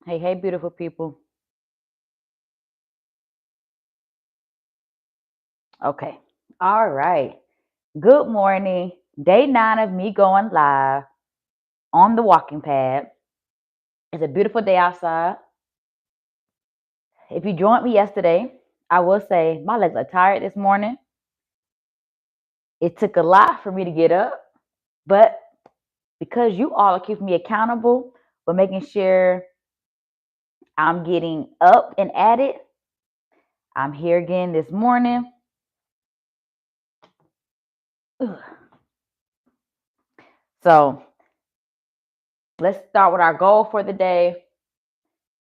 Hey, hey, beautiful people. Okay. All right. Good morning. Day 9 of me going live on the walking pad. It's a beautiful day outside. If you joined me yesterday, I will say my legs are tired this morning. It took a lot for me to get up, but because you all are keeping me accountable for making sure I'm getting up and at it, I'm here again this morning. Ugh. So let's start with our goal for the day.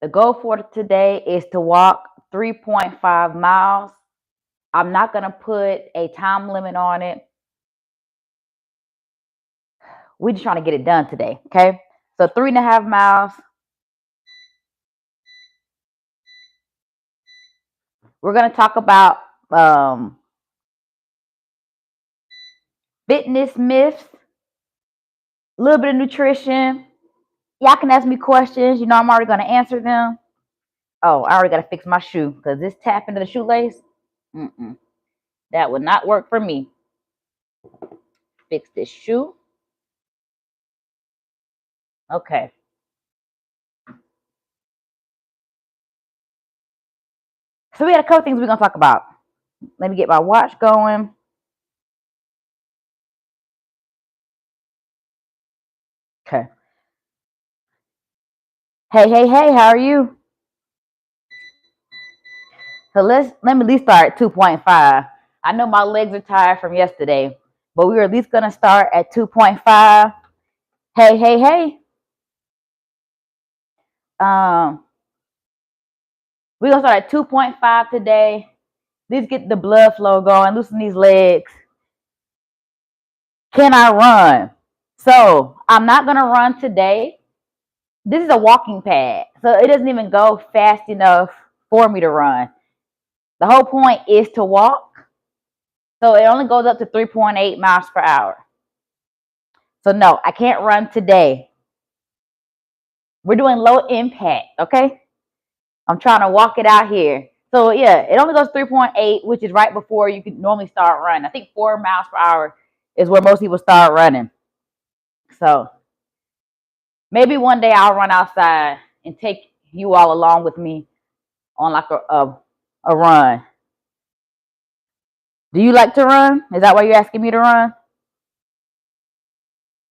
The goal for today is to walk 3.5 miles. I'm not going to put a time limit on it. We're just trying to get it done today. Okay. So 3.5 miles. We're going to talk about fitness myths, a little bit of nutrition. Y'all can ask me questions. I'm already going to answer them. Oh, I already got to fix my shoe because this tap into the shoelace, that would not work for me. Fix this shoe. Okay. So we had a couple things we're going to talk about. Let me get my watch going. Okay. Hey, hey, hey, how are you? So let me at least start at 2.5. I know my legs are tired from yesterday, but we were at least gonna start at 2.5. Hey, hey, hey. Um, we're gonna start at 2.5 today. Let's get the blood flow going, loosen these legs. Can I run? So I'm not gonna run today. This is a walking pad, so it doesn't even go fast enough for me to run. The whole point is to walk. So it only goes up to 3.8 miles per hour. So no, I can't run today. We're doing low impact, okay? I'm trying to walk it out here. So yeah, it only goes 3.8, which is right before you could normally start running. I think 4 miles per hour is where most people start running. So maybe one day I'll run outside and take you all along with me on like a run. Do you like to run? Is that why you're asking me to run?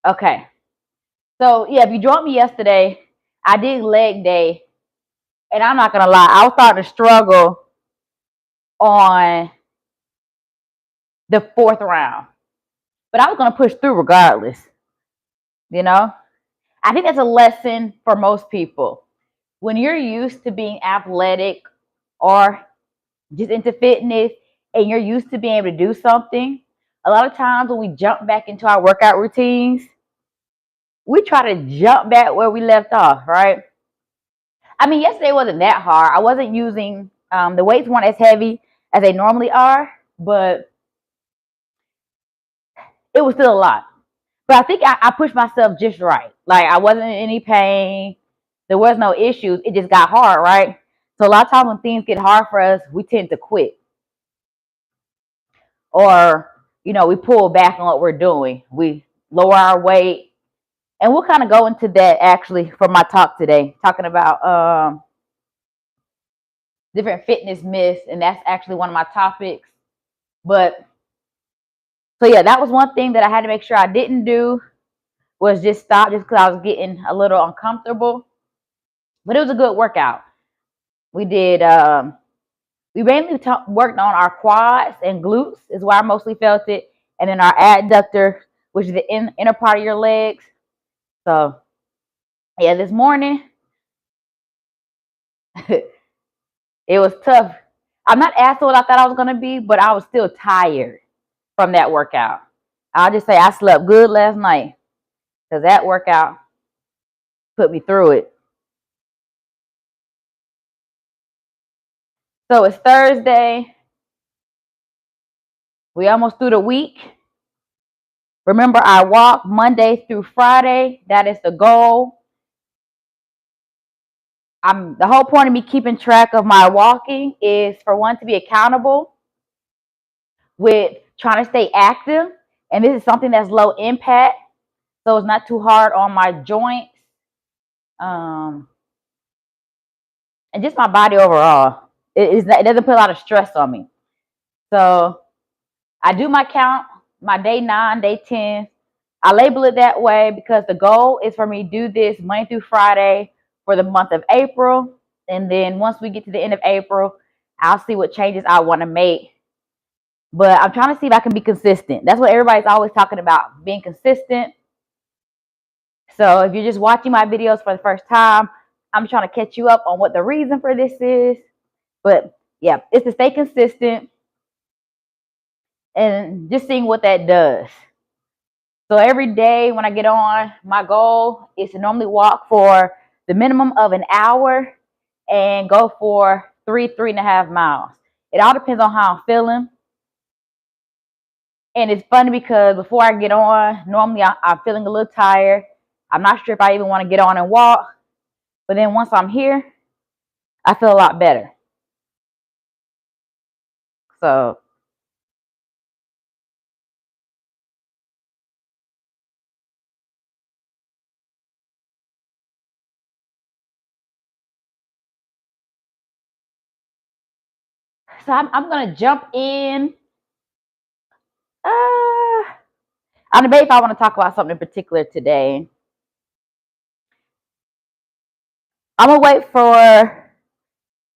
Okay. So yeah, if you joined me yesterday, I did leg day, and I'm not gonna lie, I was starting to struggle on the 4th round, but I was gonna push through regardless. I think that's a lesson for most people. When you're used to being athletic or just into fitness, and you're used to being able to do something, a lot of times when we jump back into our workout routines, we try to jump back where we left off, right? I mean, yesterday wasn't that hard. I wasn't using the weights weren't as heavy as they normally are, but it was still a lot. But I think I pushed myself just right. Like I wasn't in any pain. There was no issues. It just got hard, right? So a lot of times when things get hard for us, we tend to quit. Or, we pull back on what we're doing. We lower our weight. And we'll kind of go into that actually for my talk today, talking about different fitness myths, and that's actually one of my topics. But so yeah, that was one thing that I had to make sure I didn't do, was just stop just because I was getting a little uncomfortable. But it was a good workout. We did we mainly worked on our quads and glutes is where I mostly felt it, and then our adductor, which is the inner part of your legs. So yeah, this morning it was tough. I'm not as what I thought I was gonna be, but I was still tired from that workout. I'll just say I slept good last night because that workout put me through it. So it's Thursday. We almost through the week. Remember, I walk Monday through Friday. That is the goal. the whole point of me keeping track of my walking is for one to be accountable with trying to stay active. And this is something that's low impact, so it's not too hard on my joints, and just my body overall. It doesn't put a lot of stress on me. So I do my count, my day 9, day 10. I label it that way because the goal is for me to do this Monday through Friday for the month of April. And then once we get to the end of April, I'll see what changes I want to make. But I'm trying to see if I can be consistent. That's what everybody's always talking about, being consistent. So if you're just watching my videos for the first time, I'm trying to catch you up on what the reason for this is. But yeah, it's to stay consistent and just seeing what that does. So every day when I get on, my goal is to normally walk for the minimum of an hour and go for 3.5 miles. It all depends on how I'm feeling. And it's funny because before I get on, normally I'm feeling a little tired. I'm not sure if I even want to get on and walk. But then once I'm here, I feel a lot better. So I'm going to jump in. I debate if I want to talk about something in particular today. I'm going to wait for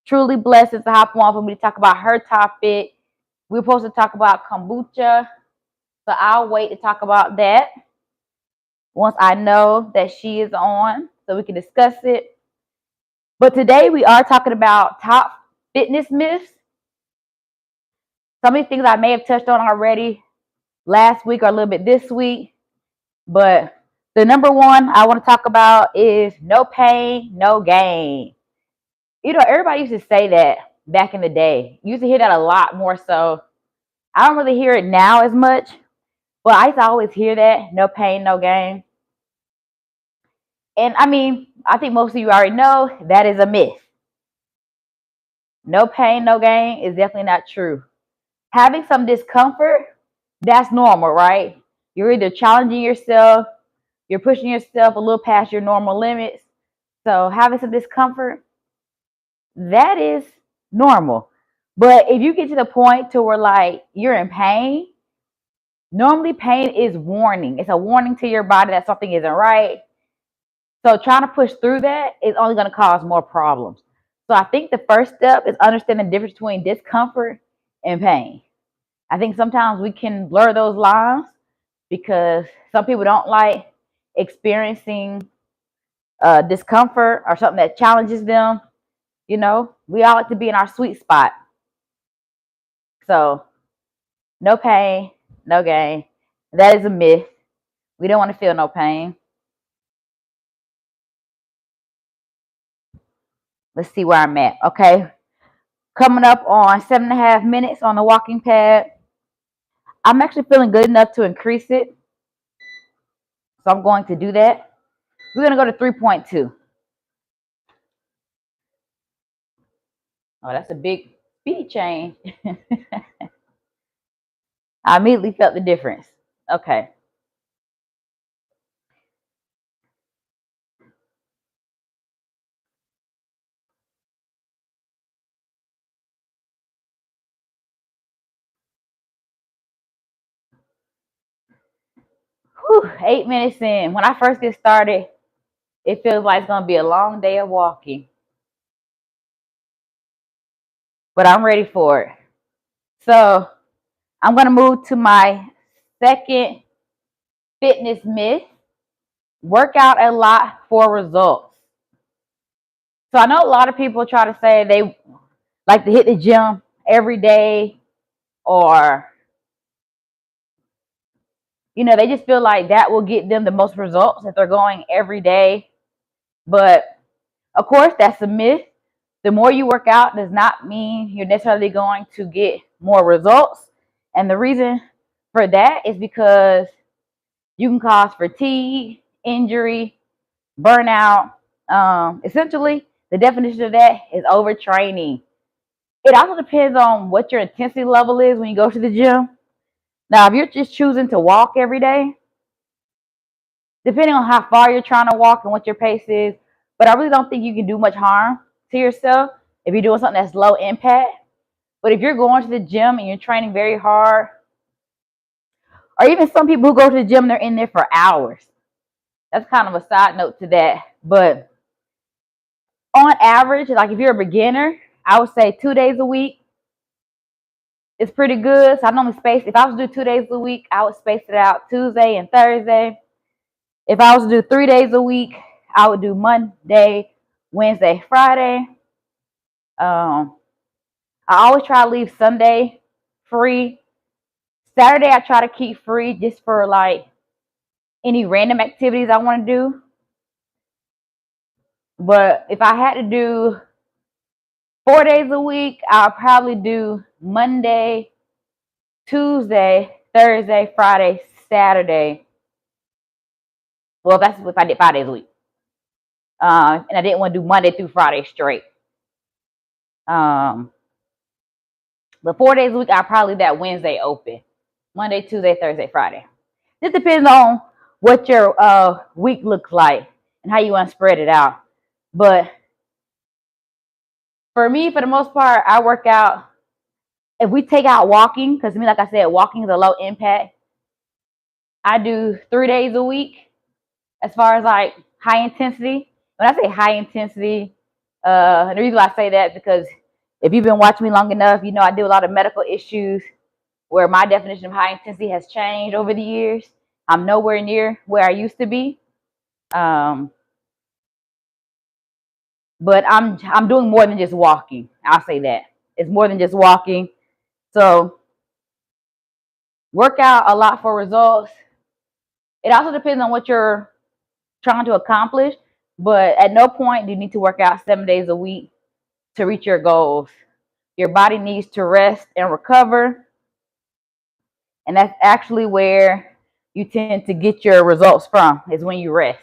Truly Blessed to hop on for me to talk about her topic. We're supposed to talk about kombucha. So I'll wait to talk about that once I know that she is on so we can discuss it. But today we are talking about top fitness myths. Some of these things I may have touched on already last week or a little bit this week. But the number one I want to talk about is no pain, no gain. You know, everybody used to say that back in the day. You used to hear that a lot more so. I don't really hear it now as much, but I used to always hear that, no pain, no gain. And I mean, I think most of you already know that is a myth. No pain, no gain is definitely not true. Having some discomfort, that's normal, right? You're either challenging yourself, you're pushing yourself a little past your normal limits. So having some discomfort, that is normal. But if you get to the point to where like you're in pain, normally pain is warning. It's a warning to your body that something isn't right. So trying to push through that is only going to cause more problems. So I think the first step is understanding the difference between discomfort and pain. I think sometimes we can blur those lines because some people don't like experiencing discomfort or something that challenges them. You know, we all like to be in our sweet spot. So no pain, no gain. That is a myth. We don't want to feel no pain. Let's see where I'm at. Okay. Coming up on 7.5 minutes on the walking pad. I'm actually feeling good enough to increase it. So I'm going to do that. We're going to go to 3.2. Oh, that's a big speed change. I immediately felt the difference. Okay. Whew, 8 minutes in. When I first get started, it feels like it's going to be a long day of walking. But I'm ready for it. So I'm going to move to my second fitness myth. Work out a lot for results. So I know a lot of people try to say they like to hit the gym every day, or you know, they just feel like that will get them the most results if they're going every day. But of course, that's a myth. The more you work out does not mean you're necessarily going to get more results. And the reason for that is because you can cause fatigue, injury, burnout. Essentially, The definition of that is overtraining. It also depends on what your intensity level is when you go to the gym. Now, if you're just choosing to walk every day, depending on how far you're trying to walk and what your pace is, but I really don't think you can do much harm to yourself if you're doing something that's low impact. But if you're going to the gym and you're training very hard, or even some people who go to the gym, they're in there for hours. That's kind of a side note to that. But on average, like if you're a beginner, I would say 2 days a week is pretty good. So I normally space, if I was to do 2 days a week, I would space it out Tuesday and Thursday. If I was to do 3 days a week, I would do Monday, Wednesday, Friday. I always try to leave Sunday free. Saturday, I try to keep free just for like any random activities I want to do. But if I had to do 4 days a week, I'll probably do Monday, Tuesday, Thursday, Friday, Saturday. Well, that's if I did 5 days a week. And I didn't want to do Monday through Friday straight. But 4 days a week, I'll probably leave that Wednesday open. Monday, Tuesday, Thursday, Friday. This depends on what your week looks like and how you want to spread it out. But for me, for the most part, I work out. If we take out walking, because to me, like I said, walking is a low impact. I do 3 days a week as far as like high intensity. When I say high intensity, the reason why I say that is because if you've been watching me long enough, you know I do a lot of medical issues where my definition of high intensity has changed over the years. I'm nowhere near where I used to be. But I'm doing more than just walking. I'll say that. It's more than just walking. So work out a lot for results. It also depends on what you're trying to accomplish, but at no point do you need to work out 7 days a week to reach your goals. Your body needs to rest and recover. And that's actually where you tend to get your results from, is when you rest.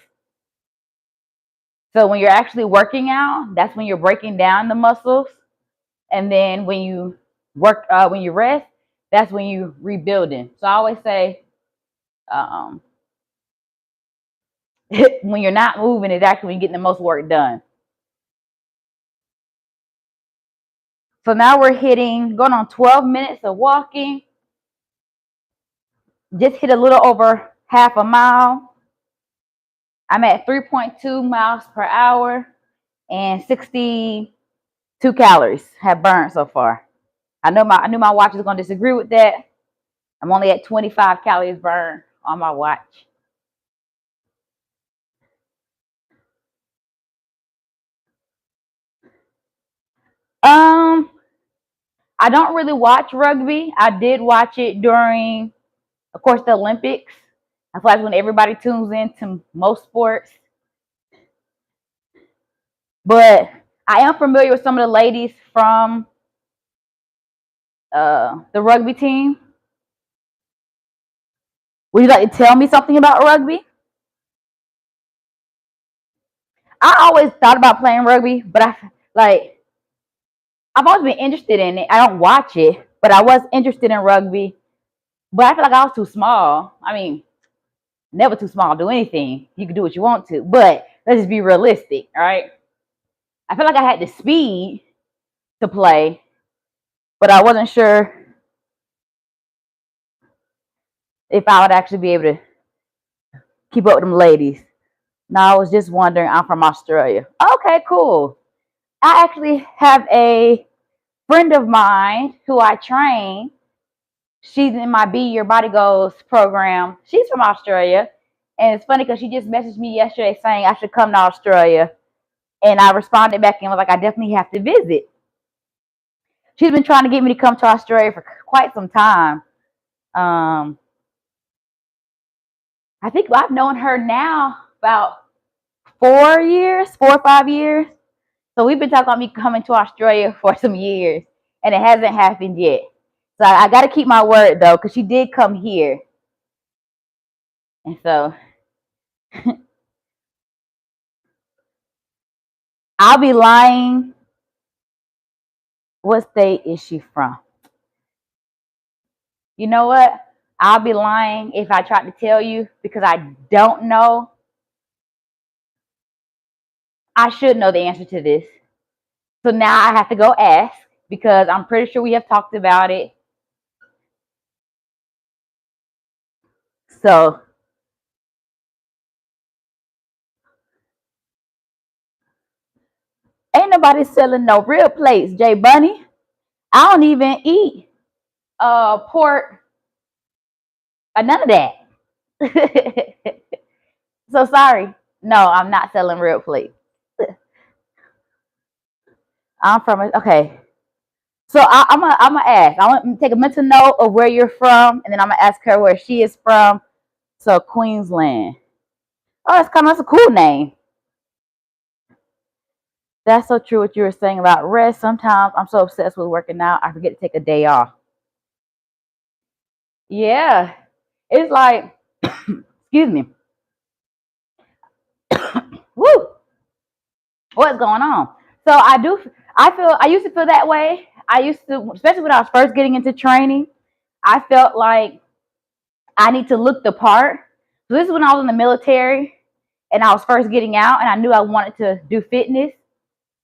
So when you're actually working out, that's when you're breaking down the muscles. And then when you when you rest, that's when you rebuilding. So I always say, when you're not moving, it's actually when you're getting the most work done. So now we're going on 12 minutes of walking. Just hit a little over half a mile. I'm at 3.2 miles per hour and 62 calories have burned so far. I knew my watch was going to disagree with that. I'm only at 25 calories burned on my watch. I don't really watch rugby. I did watch it during, of course, the Olympics. I feel like when everybody tunes into most sports. But I am familiar with some of the ladies from the rugby team. Would you like to tell me something about rugby? I always thought about playing rugby, but I've always been interested in it. I don't watch it, but I was interested in rugby. But I feel like I was too small. I mean, never too small to do anything. You can do what you want to, but let's just be realistic, all right? I feel like I had the speed to play, but I wasn't sure if I would actually be able to keep up with them ladies. Now I was just wondering, I'm from Australia. Okay, cool. I actually have a friend of mine who I train. She's in my Be Your Body Goals program. She's from Australia. And it's funny because she just messaged me yesterday saying I should come to Australia. And I responded back and was like, I definitely have to visit. She's been trying to get me to come to Australia for quite some time. I think I've known her now about 4 years, 4 or 5 years. So we've been talking about me coming to Australia for some years, and it hasn't happened yet. So I got to keep my word, though, because she did come here. And so I'll be lying. What state is she from? You know what? I'll be lying if I tried to tell you because I don't know. I should know the answer to this. So now I have to go ask because I'm pretty sure we have talked about it. So ain't nobody selling no real plates, Jay Bunny. I don't even eat pork or none of that. So sorry. No, I'm not selling real plates. I'm from okay. So I'm gonna ask. I want to take a mental note of where you're from, and then I'm gonna ask her where she is from. So Queensland. Oh, that's a cool name. That's so true what you were saying about rest. Sometimes I'm so obsessed with working out, I forget to take a day off. Yeah, it's like, excuse me. Woo, what's going on? So I used to feel that way. I used to, especially when I was first getting into training, I felt like I need to look the part. So this is when I was in the military and I was first getting out and I knew I wanted to do fitness.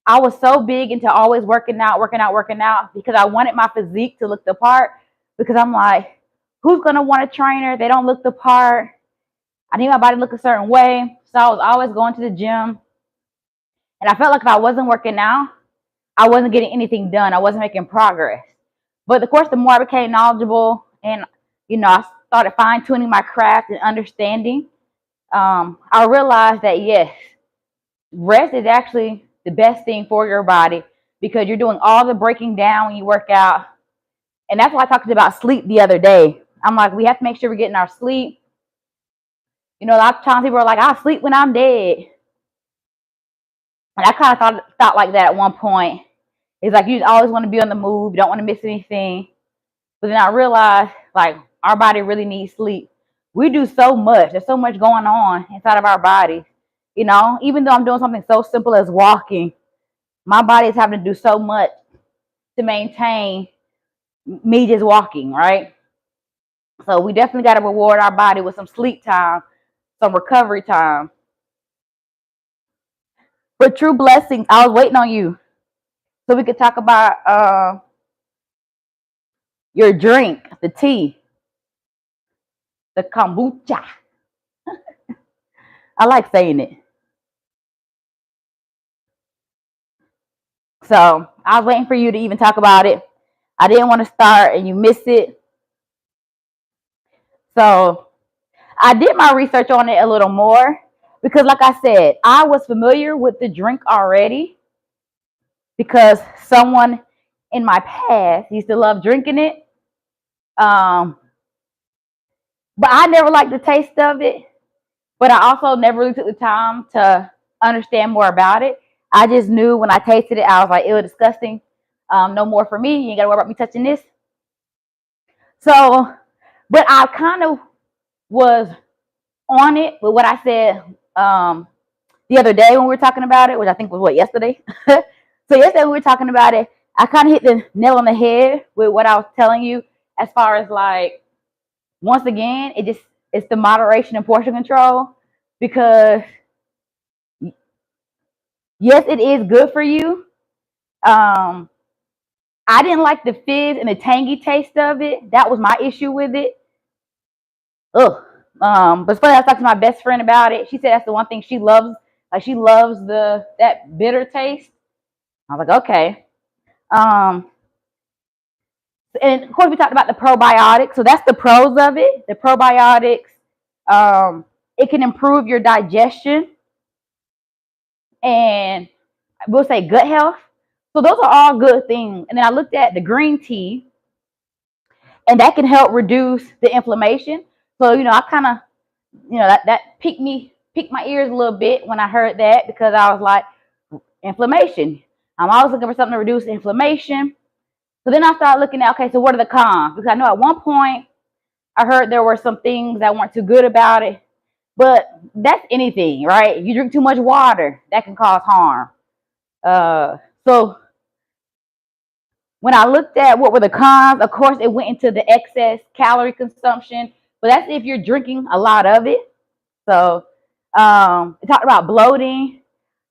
I was so big into always working out, working out because I wanted my physique to look the part because I'm like, who's going to want a trainer? They don't look the part. I need my body to look a certain way. So I was always going to the gym. And I felt like if I wasn't working out, I wasn't getting anything done. I wasn't making progress. But of course, the more I became knowledgeable and, I started fine tuning my craft and understanding, I realized that yes, rest is actually the best thing for your body because you're doing all the breaking down when you work out. And that's why I talked about sleep the other day. I'm like, we have to make sure we're getting our sleep. A lot of times people are like, I'll sleep when I'm dead. And I kind of thought like that at one point. It's like you always want to be on the move, you don't want to miss anything. But then I realized like our body really needs sleep. We do so much. There's so much going on inside of our body. Even though I'm doing something so simple as walking, my body is having to do so much to maintain me just walking, right? So we definitely got to reward our body with some sleep time, some recovery time. But true blessings, I was waiting on you so we could talk about your drink, the tea, the kombucha. I like saying it. So I was waiting for you to even talk about it. I didn't want to start and you missed it. So I did my research on it a little more because, like I said, I was familiar with the drink already because someone in my past used to love drinking it. But I never liked the taste of it. But I also never really took the time to understand more about it. I just knew when I tasted it, I was like, it was disgusting. No more for me. You ain't got to worry about me touching this. So, but I kind of was on it with what I said the other day when we were talking about it, which I think was yesterday. So yesterday we were talking about it. I kind of hit the nail on the head with what I was telling you as far as like, once again, it's the moderation and portion control because yes, it is good for you. I didn't like the fizz and the tangy taste of it. That was my issue with it. Ugh. But it's funny, I talked to my best friend about it. She said that's the one thing she loves. Like she loves that bitter taste. I was like, okay. And of course, we talked about the probiotics. So that's the pros of it. The probiotics, it can improve your digestion and we'll say gut health. So those are all good things. And then I looked at the green tea, and that can help reduce the inflammation. So I kind of, that piqued my ears a little bit when I heard that because I was like, inflammation. I'm always looking for something to reduce inflammation. So then I started looking at, okay, so what are the cons? Because I know at one point I heard there were some things that weren't too good about it, but that's anything, right? If you drink too much water, that can cause harm. So when I looked at what were the cons, of course, it went into the excess calorie consumption, but that's if you're drinking a lot of it. So it talked about bloating,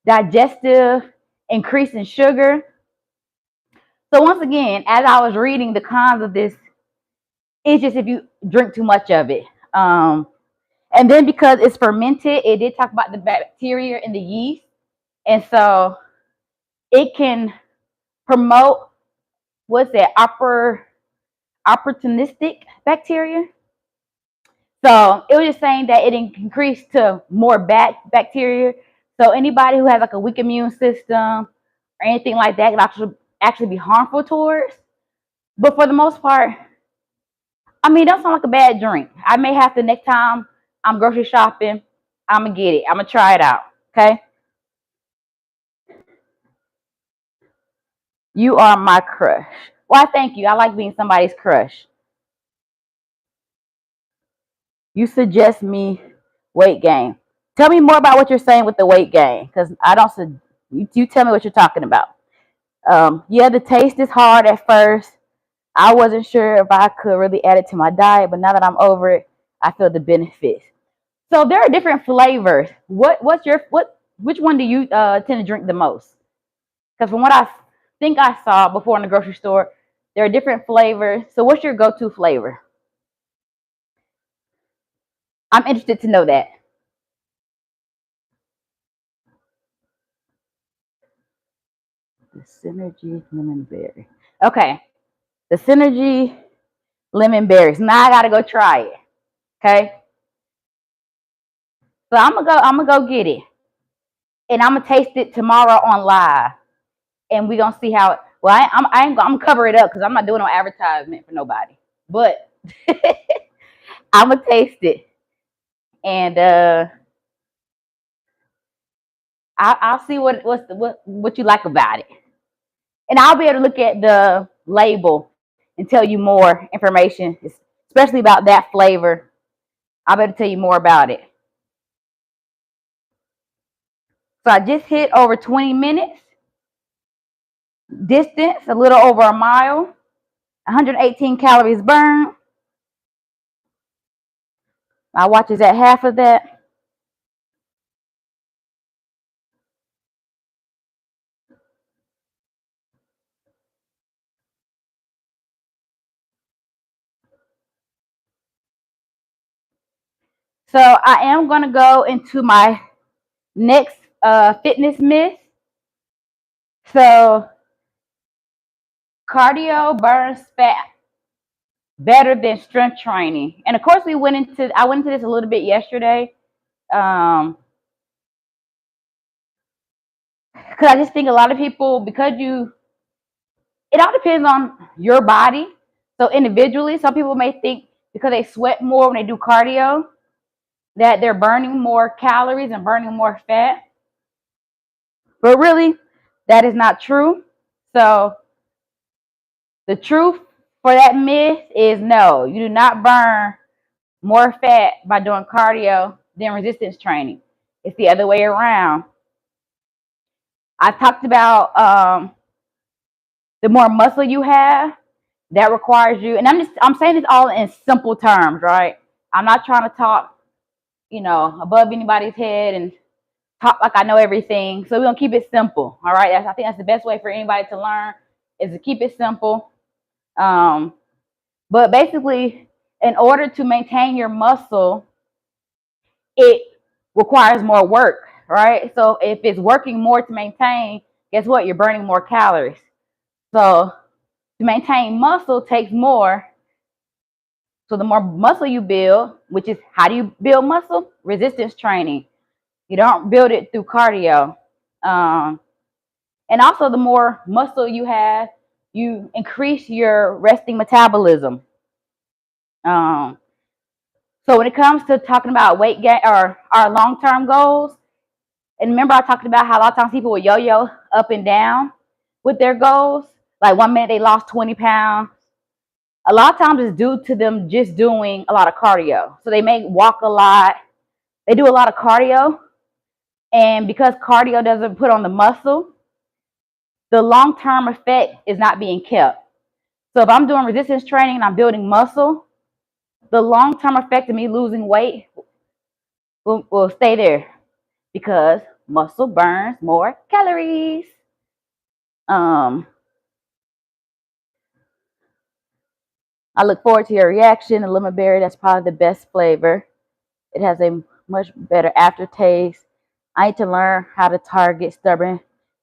digestive, increase in sugar. So once again, as I was reading the cons of this, it's just if you drink too much of it. And then because it's fermented, it did talk about the bacteria in the yeast. And so it can promote, what's that, opportunistic bacteria. So it was just saying that it increased to more bacteria. So anybody who has like a weak immune system or anything like that could actually be harmful towards. But for the most part, I mean, it don't sound like a bad drink. I may have to, next time I'm grocery shopping, I'm gonna get it. I'm gonna try it out. Okay. You are my crush. Why, thank you. I like being somebody's crush. You suggest me weight gain. Tell me more about what you're saying with the weight gain, because I don't. You tell me what you're talking about. Yeah, the taste is hard at first. I wasn't sure if I could really add it to my diet, but now that I'm over it, I feel the benefits. So there are different flavors. Which one do you tend to drink the most? Because from what I think I saw before in the grocery store, there are different flavors. So what's your go-to flavor? I'm interested to know that. The Synergy lemon berry. Okay, the Synergy lemon berries. Now I gotta go try it. Okay, so I'm gonna go get it, and I'm gonna taste it tomorrow on live, and we gonna see how it. Well, I'm gonna cover it up because I'm not doing no advertisement for nobody, but I'm gonna taste it, and I'll see what you like about it, and I'll be able to look at the label and tell you more information, especially about that flavor. I'll be able to tell you more about it. So I just hit over 20 minutes. Distance, a little over a mile. 118 calories burned. My watch is at half of that. So I am going to go into my next fitness myth. So cardio burns fat better than strength training. And of course, I went into this a little bit yesterday. Because I just think a lot of people, it all depends on your body. So individually, some people may think because they sweat more when they do cardio, that they're burning more calories and burning more fat. But really, that is not true. So the truth for that myth is no, you do not burn more fat by doing cardio than resistance training. It's the other way around. I talked about the more muscle you have, that requires you, and I'm saying this all in simple terms, right? I'm not trying to talk, above anybody's head and talk like I know everything. So we're gonna keep it simple. All right. I think that's the best way for anybody to learn is to keep it simple. But basically, in order to maintain your muscle, it requires more work, right? So if it's working more to maintain, guess what? You're burning more calories. So to maintain muscle takes more. So the more muscle you build, which is how do you build muscle? Resistance training. You don't build it through cardio. And also the more muscle you have, you increase your resting metabolism. So when it comes to talking about weight gain or our long-term goals, and remember I talked about how a lot of times people will yo-yo up and down with their goals. Like 1 minute they lost 20 pounds. A lot of times it's due to them just doing a lot of cardio. So they may walk a lot. They do a lot of cardio. And because cardio doesn't put on the muscle, the long-term effect is not being kept. So if I'm doing resistance training and I'm building muscle, the long-term effect of me losing weight will stay there because muscle burns more calories. I look forward to your reaction. The lemon berry, that's probably the best flavor. It has a much better aftertaste. I need to learn how to target stubborn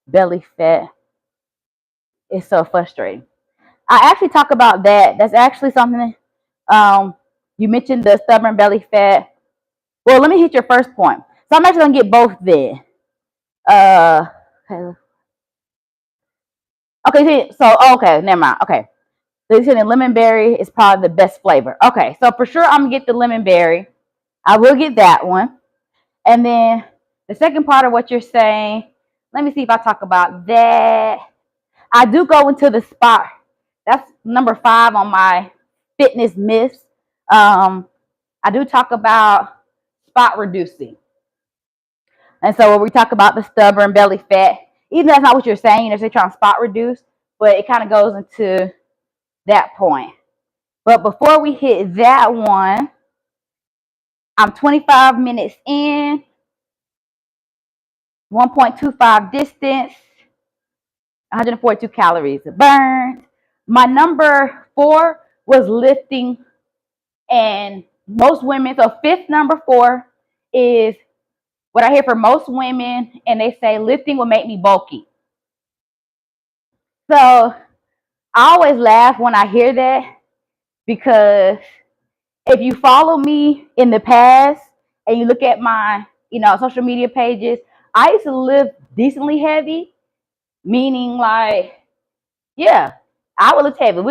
belly fat. It's so frustrating. I actually talk about that. That's actually something you mentioned, the stubborn belly fat. Well, let me hit your first point. So I'm actually gonna get both then. Okay, so okay, never mind. Okay. So you said the lemon berry is probably the best flavor. Okay, so for sure I'm gonna get the lemon berry. I will get that one. And then the second part of what you're saying, let me see if I talk about that. I do go into the spot. That's number 5 on my fitness myths. I do talk about spot reducing. And so when we talk about the stubborn belly fat, even though that's not what you're saying, you know, they're trying to spot reduce, but it kind of goes into that point. But before we hit that one, I'm 25 minutes in, 1.25 distance, 142 calories burned. My number 4 was lifting, and most women, so fifth number 4 is what I hear from most women, and they say lifting will make me bulky. So I always laugh when I hear that, because if you follow me in the past and you look at my, social media pages, I used to lift decently heavy, meaning like, yeah, I would lift heavy.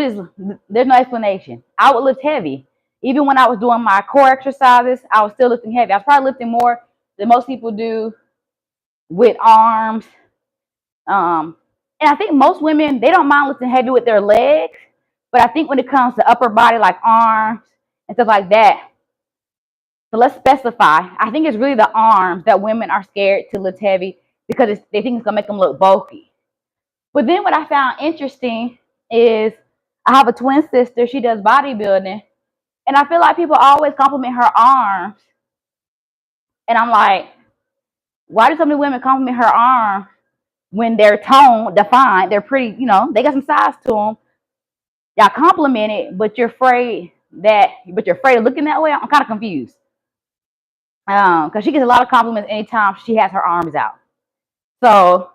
There's no explanation. I would lift heavy. Even when I was doing my core exercises, I was still lifting heavy. I was probably lifting more than most people do with arms. And I think most women, they don't mind lifting heavy with their legs, but I think when it comes to upper body, like arms and stuff like that, so let's specify. I think it's really the arms that women are scared to lift heavy because they think it's gonna make them look bulky. But then what I found interesting is I have a twin sister. She does bodybuilding, and I feel like people always compliment her arms, and I'm like, why do so many women compliment her arms when they're toned, defined, they're pretty, they got some size to them. Y'all compliment it, but you're afraid of looking that way. I'm kind of confused. Because she gets a lot of compliments anytime she has her arms out. So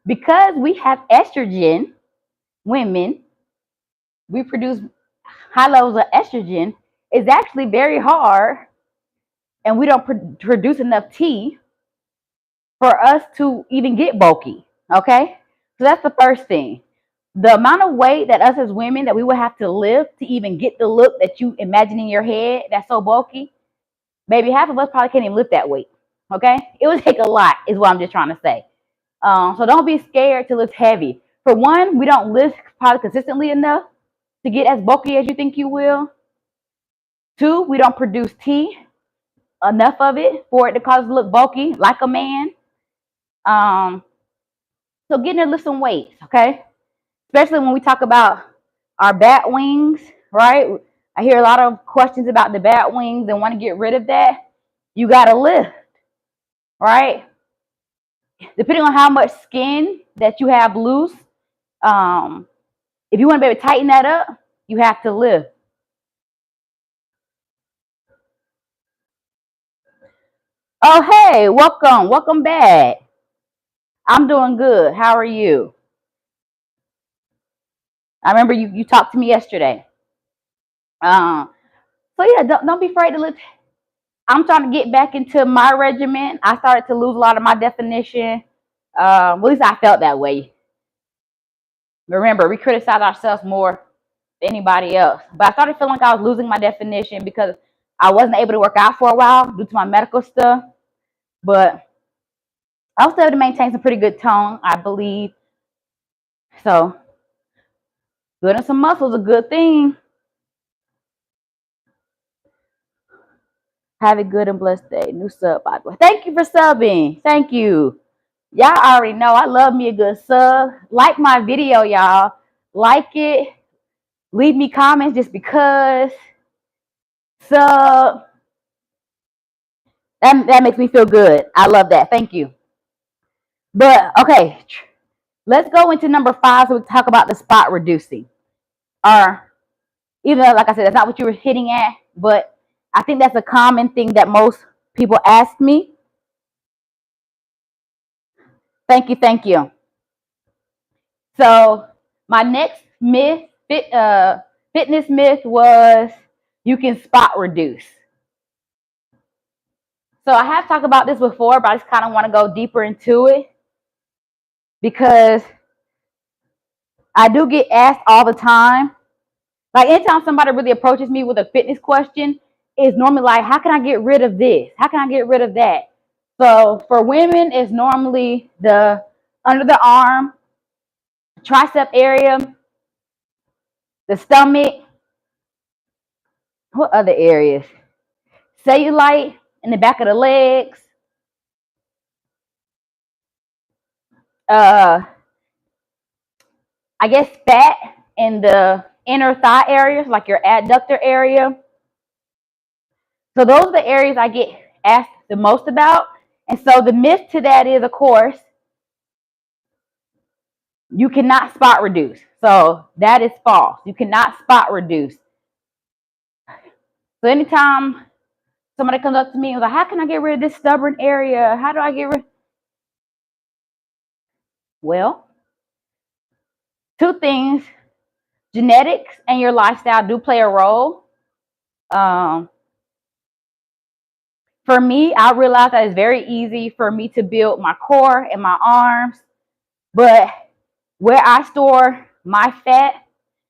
because we have estrogen, women, we produce high levels of estrogen. It's actually very hard, and we don't produce enough T for us to even get bulky. Okay, so that's the first thing. The amount of weight that us as women that we would have to lift to even get the look that you imagine in your head that's so bulky, maybe half of us probably can't even lift that weight. Okay, it would take a lot, is what I'm just trying to say. So don't be scared to lift heavy. For one, we don't lift probably consistently enough to get as bulky as you think you will. 2, we don't produce T, enough of it for it to cause us to look bulky like a man. So getting to lift some weights, okay? Especially when we talk about our bat wings, right? I hear a lot of questions about the bat wings and want to get rid of that. You got to lift, right? Depending on how much skin that you have loose, if you want to be able to tighten that up, you have to lift. Oh, hey, welcome back. I'm doing good. How are you? I remember you talked to me yesterday. So yeah, don't be afraid to lift. I'm trying to get back into my regimen. I started to lose a lot of my definition. At least I felt that way. Remember, we criticize ourselves more than anybody else. But I started feeling like I was losing my definition because I wasn't able to work out for a while due to my medical stuff. But I was able to maintain some pretty good tone, I believe. So building some muscle is a good thing. Have a good and blessed day. New sub, by the way. Thank you for subbing. Thank you. Y'all already know I love me a good sub. Like my video, y'all. Like it. Leave me comments just because. Sub. That makes me feel good. I love that. Thank you. But okay, let's go into number 5 so we can talk about the spot reducing. Or even though, like I said, that's not what you were hitting at, but I think that's a common thing that most people ask me. Thank you, thank you. So my next fitness myth was you can spot reduce. So I have talked about this before, but I just kind of want to go deeper into it because I do get asked all the time. Like anytime somebody really approaches me with a fitness question, it's normally like, how can I get rid of this? How can I get rid of that? So for women, it's normally the under the arm, tricep area, the stomach. What other areas? Cellulite in the back of the legs. I guess fat in the inner thigh areas, like your adductor area. So those are the areas I get asked the most about. And so the myth to that is, of course, you cannot spot reduce. So that is false. You cannot spot reduce. So anytime somebody comes up to me and is like, how can I get rid of this stubborn area? How do I get rid? Well, 2 things. Genetics and your lifestyle do play a role. For me, I realized that it's very easy for me to build my core and my arms, but where I store my fat,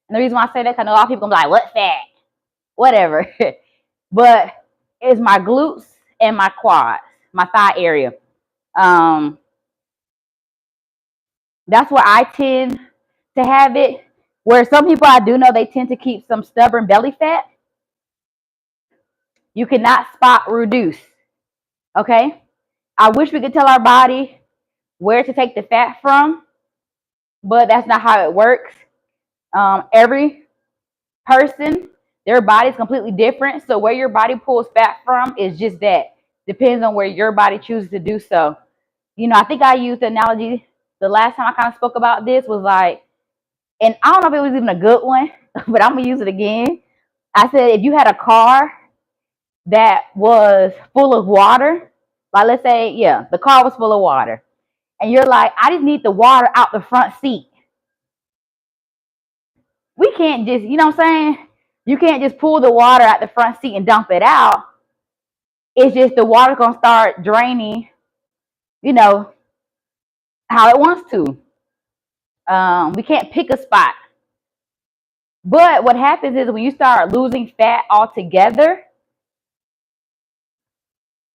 and the reason why I say that, because I know a lot of people gonna be like, what fat? Whatever. But it's my glutes and my quads, my thigh area. That's where I tend to have it. Where some people I do know they tend to keep some stubborn belly fat. You cannot spot reduce. Okay? I wish we could tell our body where to take the fat from, but that's not how it works. Every person, their body is completely different. So where your body pulls fat from is just that. Depends on where your body chooses to do so. You know, I think I used the analogy the last time I kind of spoke about this was like, and I don't know if it was even a good one, but I'm gonna use it again. I said if you had a car that was full of water, like let's say, yeah, the car was full of water, and you're like, I just need the water out the front seat. We can't just, you know what I'm saying? You can't just pull the water out the front seat and dump it out. It's just the water's gonna start draining, you know, how it wants to. We can't pick a spot. But what happens is when you start losing fat altogether,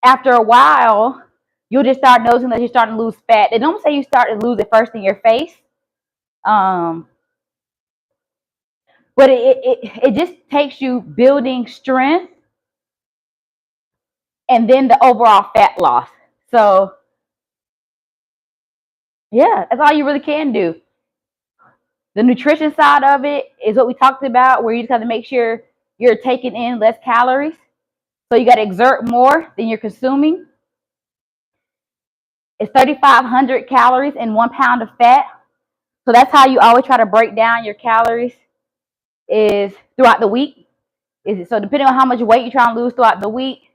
after a while, you'll just start noticing that you're starting to lose fat. They don't say you start to lose it first in your face. But it just takes you building strength and then the overall fat loss. So, yeah, that's all you really can do. The nutrition side of it is what we talked about, where you just have to make sure you're taking in less calories. So you got to exert more than you're consuming. It's 3,500 calories in 1 pound of fat. So that's how you always try to break down your calories is throughout the week. So depending on how much weight you're trying to lose throughout the week,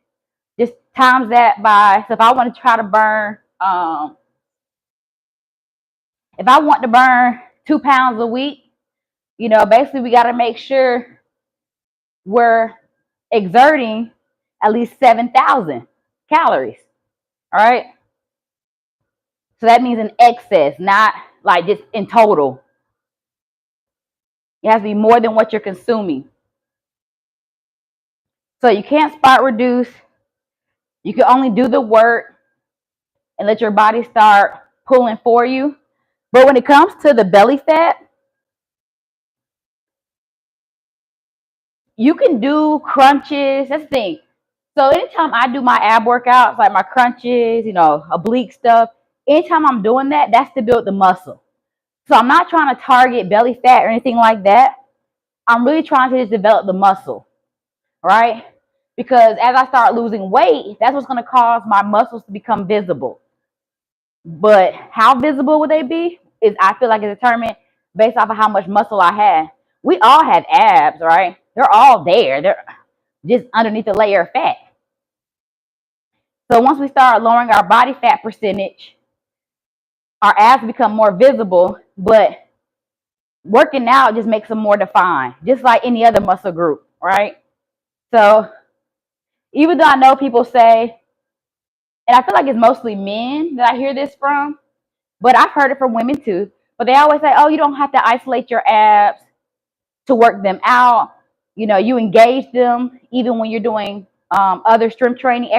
just times that by, so if I want to try to burn, if I want to burn 2 pounds a week, you know, basically we got to make sure we're exerting at least 7,000 calories. All right. So that means in excess, not like just in total. It has to be more than what you're consuming. So you can't spot reduce. You can only do the work and let your body start pulling for you. But when it comes to the belly fat, you can do crunches. That's the thing. So anytime I do my ab workouts, like my crunches, you know, oblique stuff, anytime I'm doing that, that's to build the muscle. So I'm not trying to target belly fat or anything like that. I'm really trying to just develop the muscle, right? Because as I start losing weight, that's what's going to cause my muscles to become visible. But how visible would they be is, I feel like, it's determined based off of how much muscle I have. We all have abs, right? They're all there. They're just underneath the layer of fat. So once we start lowering our body fat percentage, our abs become more visible, but working out just makes them more defined, just like any other muscle group, right? So even though I know people say, and I feel like it's mostly men that I hear this from, but I've heard it from women too, but they always say, oh, you don't have to isolate your abs to work them out. You know, you engage them even when you're doing other strength training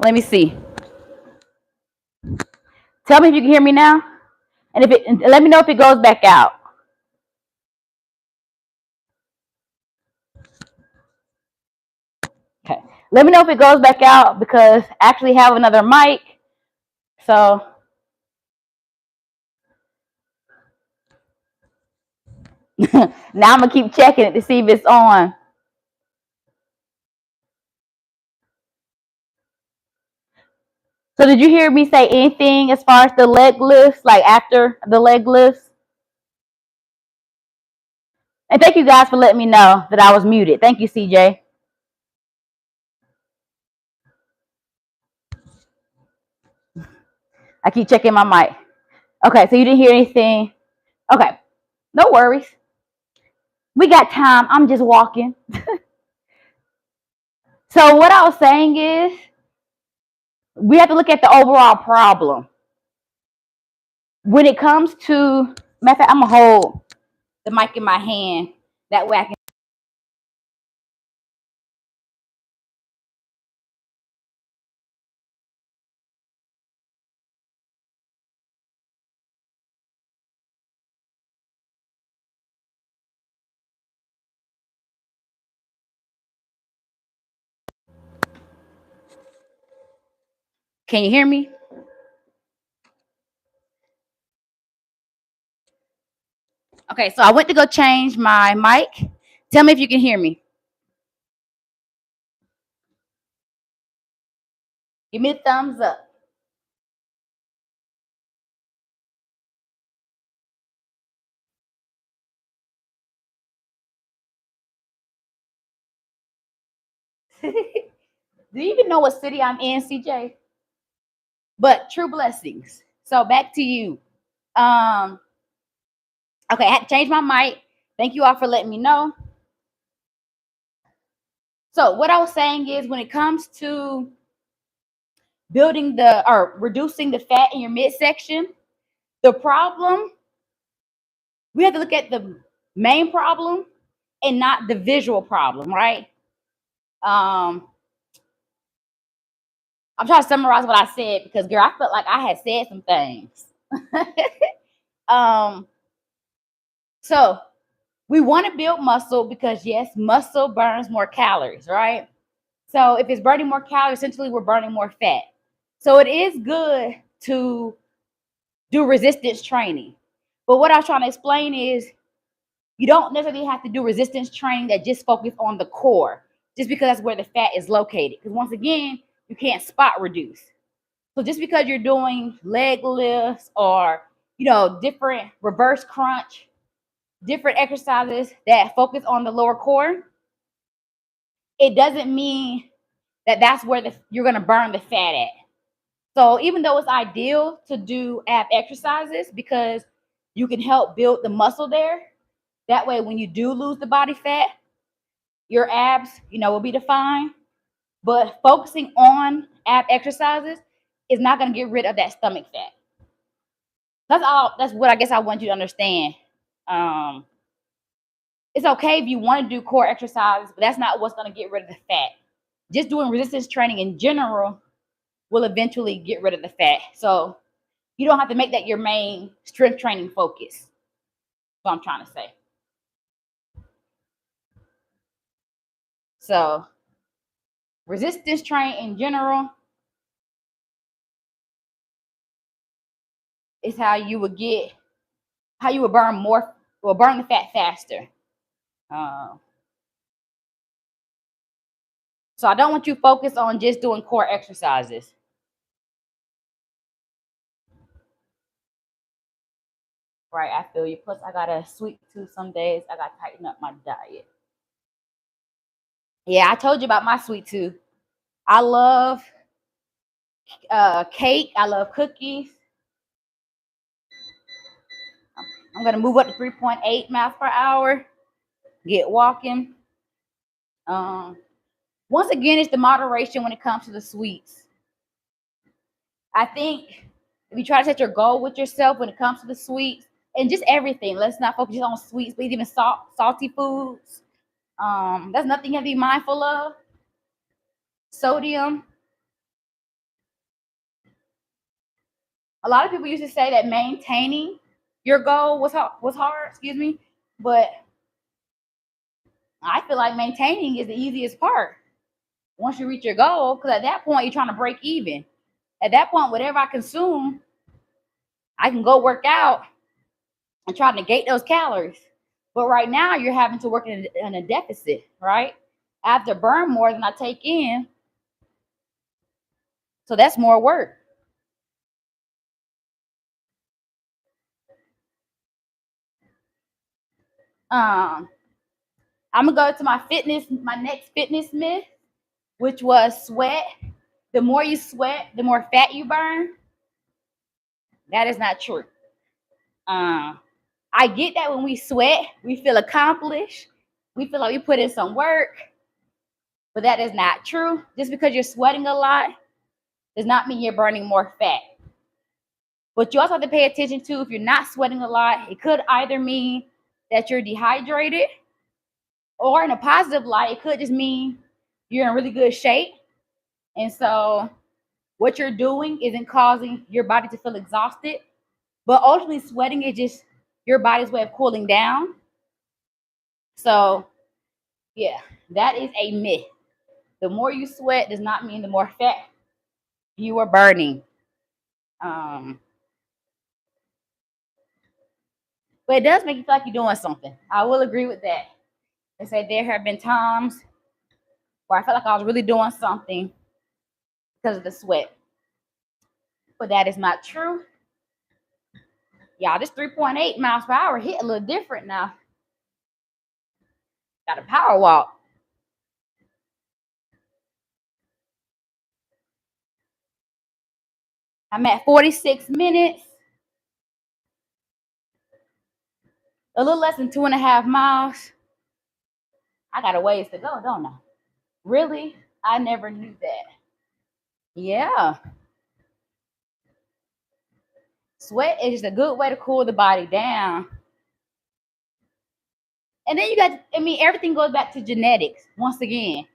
Let me see. Tell me if you can hear me now. And let me know if it goes back out. Okay. Let me know if it goes back out because I actually have another mic. So now I'm gonna keep checking it to see if it's on. So did you hear me say anything as far as the leg lifts, like after the leg lifts? And thank you guys for letting me know that I was muted. Thank you, CJ. I keep checking my mic. Okay, so you didn't hear anything. Okay, no worries. We got time. I'm just walking. So what I was saying is we have to look at the overall problem. When it comes to, matter of fact, I'm gonna hold the mic in my hand. That way I can. Can you hear me? Okay, so I went to go change my mic. Tell me if you can hear me. Give me a thumbs up. Do you even know what city I'm in, CJ? But true blessings. So back to you. Okay, I had to change my mic. Thank you all for letting me know. So what I was saying is when it comes to building or reducing the fat in your midsection, the problem, we have to look at the main problem and not the visual problem, right? I'm trying to summarize what I said because girl, I felt like I had said some things. So we want to build muscle because yes, muscle burns more calories, right? So if it's burning more calories, essentially we're burning more fat. So it is good to do resistance training. But what I was trying to explain is you don't necessarily have to do resistance training that just focus on the core, just because that's where the fat is located. Because once again, you can't spot reduce. So just because you're doing leg lifts or different reverse crunch, different exercises that focus on the lower core, it doesn't mean that that's where you're going to burn the fat at. So even though it's ideal to do ab exercises because you can help build the muscle there, that way when you do lose the body fat, your abs, will be defined. But focusing on ab exercises is not going to get rid of that stomach fat. That's all. That's what I guess I want you to understand. It's okay if you want to do core exercises, but that's not what's going to get rid of the fat. Just doing resistance training in general will eventually get rid of the fat. So you don't have to make that your main strength training focus. That's what I'm trying to say. So resistance training in general is how you would burn the fat faster. So I don't want you focused on just doing core exercises. Right, I feel you. Plus, I got a sweet tooth some days. I got to tighten up my diet. Yeah, I told you about my sweet tooth. I love cake. I love cookies. I'm going to move up to 3.8 miles per hour. Get walking. Once again, it's the moderation when it comes to the sweets. I think if you try to set your goal with yourself when it comes to the sweets and just everything, let's not focus on sweets, but even salty foods. That's nothing you have to be mindful of. Sodium. a lot of people used to say that maintaining your goal was hard, excuse me, but I feel like maintaining is the easiest part once you reach your goal, because at that point you're trying to break even. At that point, whatever I consume, I can go work out and try to negate those calories. But right now you're having to work in a deficit, right? I have to burn more than I take in. So that's more work. I'm gonna go to my next fitness myth, which was sweat. The more you sweat, the more fat you burn. That is not true. I get that when we sweat, we feel accomplished. We feel like we put in some work, but that is not true. Just because you're sweating a lot does not mean you're burning more fat. But you also have to pay attention to, if you're not sweating a lot, it could either mean that you're dehydrated, or in a positive light, it could just mean you're in really good shape. And so what you're doing isn't causing your body to feel exhausted. But ultimately, sweating is just your body's way of cooling down. So, yeah, that is a myth. The more you sweat does not mean the more fat you are burning. But it does make you feel like you're doing something. I will agree with that. They say there have been times where I felt like I was really doing something because of the sweat. But that is not true. Y'all, this 3.8 miles per hour hit a little different now. Got a power walk. I'm at 46 minutes. A little less than 2.5 miles. I got a ways to go, don't I? Really? I never knew that. Yeah. Sweat is just a good way to cool the body down. And then you got, everything goes back to genetics once again.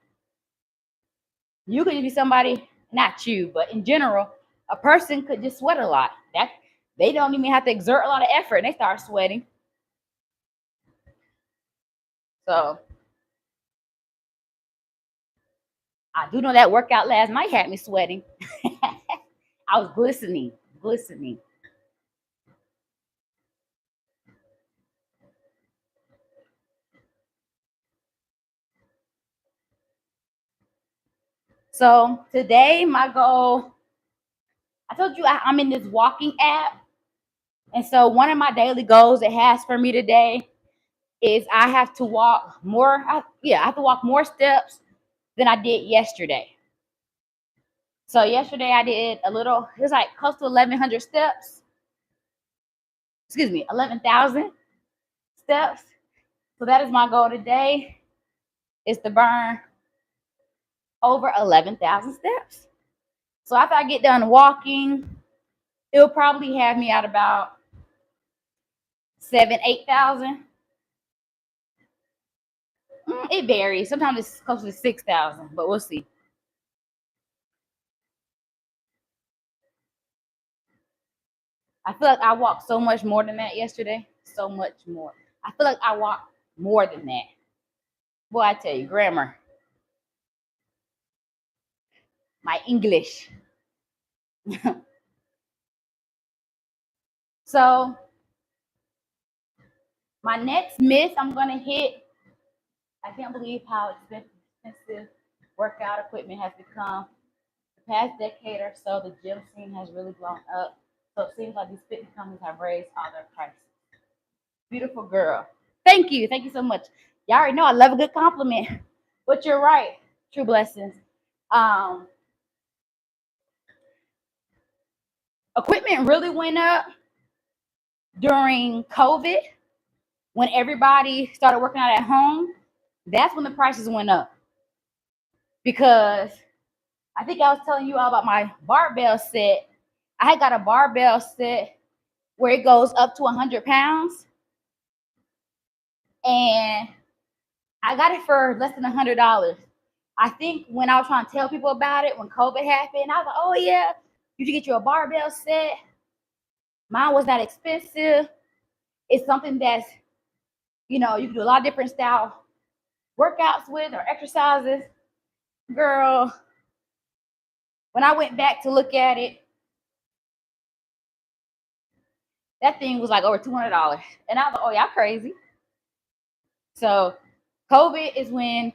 You could be somebody, not you, but in general, a person could just sweat a lot. That they don't even have to exert a lot of effort and they start sweating. So I do know that workout last night had me sweating. I was glistening. So today, my goal, I told you I'm in this walking app. And so one of my daily goals it has for me today is I have to walk more. I have to walk more steps than I did yesterday. So yesterday I did it was like close to 1,100 steps. Excuse me, 11,000 steps. So that is my goal today, is to burn over 11,000 steps. So after I get done walking, it'll probably have me at about 8,000. It varies. Sometimes it's close to 6,000, but we'll see. I feel like I walked so much more than that yesterday. So much more. I feel like I walked more than that. Boy, I tell you, grammar. My English. So, my next myth I'm going to hit, I can't believe how expensive workout equipment has become. The past decade or so, the gym scene has really blown up. So it seems like these fitness companies have raised all their prices. Beautiful girl. Thank you. Thank you so much. Y'all already know I love a good compliment. But you're right. True blessings. Equipment really went up during COVID when everybody started working out at home. That's when the prices went up. Because I think I was telling you all about my barbell set. I had got a barbell set where it goes up to 100 pounds. And I got it for less than $100. I think when I was trying to tell people about it, when COVID happened, I was like, oh yeah, you should get you a barbell set. Mine was not expensive. It's something that's, you can do a lot of different style workouts with or exercises. Girl, when I went back to look at it, that thing was like over $200. And I was like, oh, y'all crazy. So COVID is when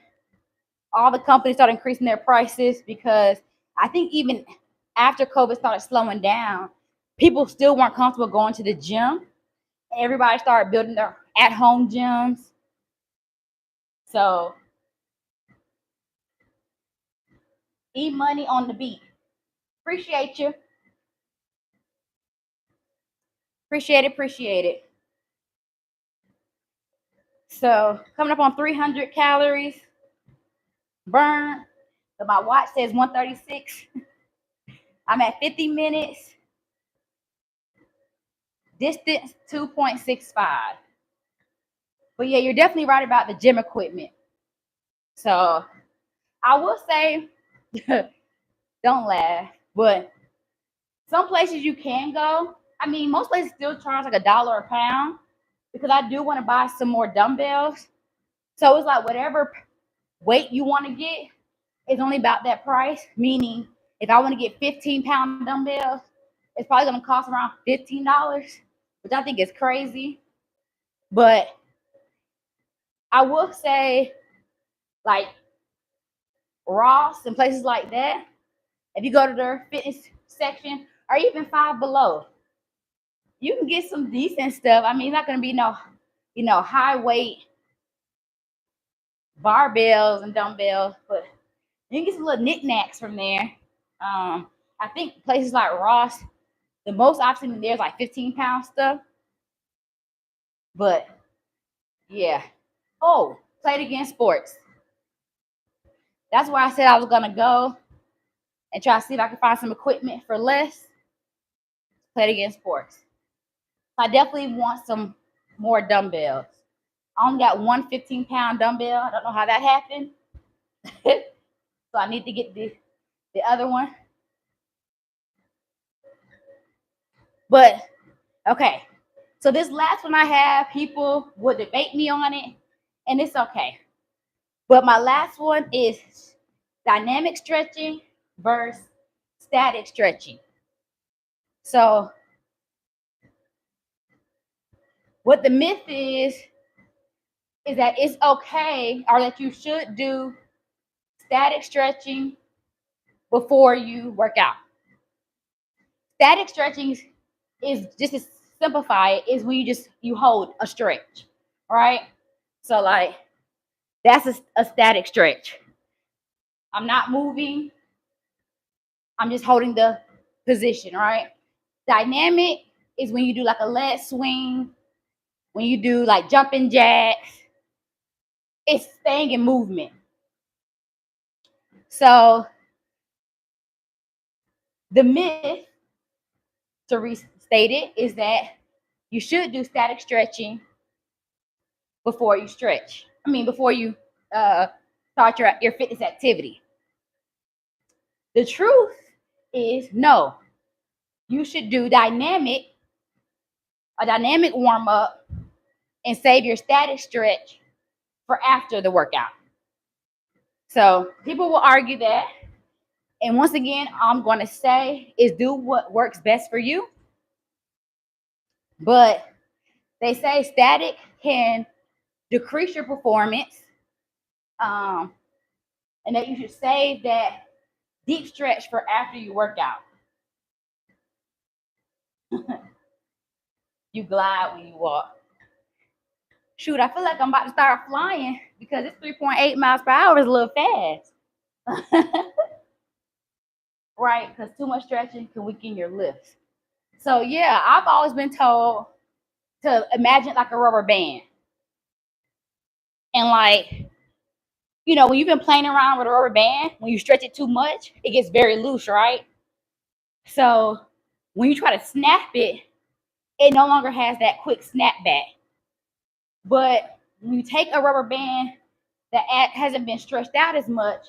all the companies started increasing their prices, because I think even after COVID started slowing down, people still weren't comfortable going to the gym. Everybody started building their at-home gyms. So E-Money on the beat. Appreciate you. Appreciate it. So coming up on 300 calories burn. But my watch says 136. I'm at 50 minutes. Distance 2.65. But yeah, you're definitely right about the gym equipment. So I will say, don't laugh, but some places you can go. I mean, most places still charge like $1 a pound, because I do want to buy some more dumbbells. So it's like whatever weight you want to get is only about that price. Meaning, if I want to get 15-pound dumbbells, it's probably going to cost around $15, which I think is crazy. But I will say, like Ross and places like that, if you go to their fitness section or even Five Below, you can get some decent stuff. I mean, it's not going to be no high weight barbells and dumbbells, but you can get some little knickknacks from there. I think places like Ross, the most I've seen there is like 15-pound stuff. But yeah. Oh, Play It Again Sports. That's where I said I was gonna go and try to see if I could find some equipment for less. Play It Again Sports. I definitely want some more dumbbells. I only got one 15-pound dumbbell. I don't know how that happened. So I need to get the other one. But okay. So this last one I have, people would debate me on it, and it's okay. But my last one is dynamic stretching versus static stretching. So what the myth is that it's okay, or that you should do static stretching before you work out. Static stretching is, just to simplify it, is when you hold a stretch, right? So like that's a static stretch. I'm not moving. I'm just holding the position, right? Dynamic is when you do like a leg swing, when you do like jumping jacks. It's staying in movement. So the myth, to restate it, is that you should do static stretching before you stretch. Before you start your fitness activity. The truth is no. You should do a dynamic warm up, and save your static stretch for after the workout. So people will argue that. And once again, I'm going to say is do what works best for you. But they say static can decrease your performance, and that you should save that deep stretch for after you work out. You glide when you walk. Shoot, I feel like I'm about to start flying, because it's 3.8 miles per hour is a little fast. Right, because too much stretching can weaken your lifts. So yeah, I've always been told to imagine like a rubber band. And like, when you've been playing around with a rubber band, when you stretch it too much, it gets very loose, right? So when you try to snap it, it no longer has that quick snap back. But when you take a rubber band that hasn't been stretched out as much,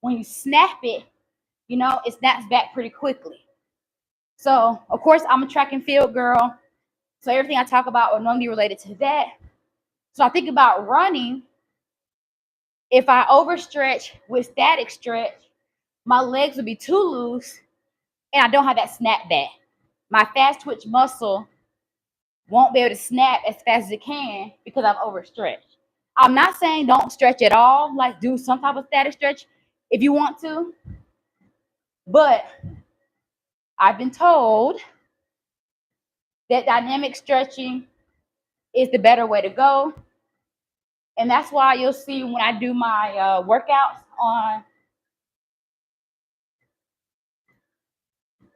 when you snap it, it snaps back pretty quickly. So, of course, I'm a track and field girl. So everything I talk about will normally be related to that. So I think about running. If I overstretch with static stretch, my legs would be too loose and I don't have that snap back. My fast twitch muscle won't be able to snap as fast as it can because I've overstretched. I'm not saying don't stretch at all, like do some type of static stretch if you want to, but I've been told that dynamic stretching is the better way to go. And that's why you'll see when I do my workouts on,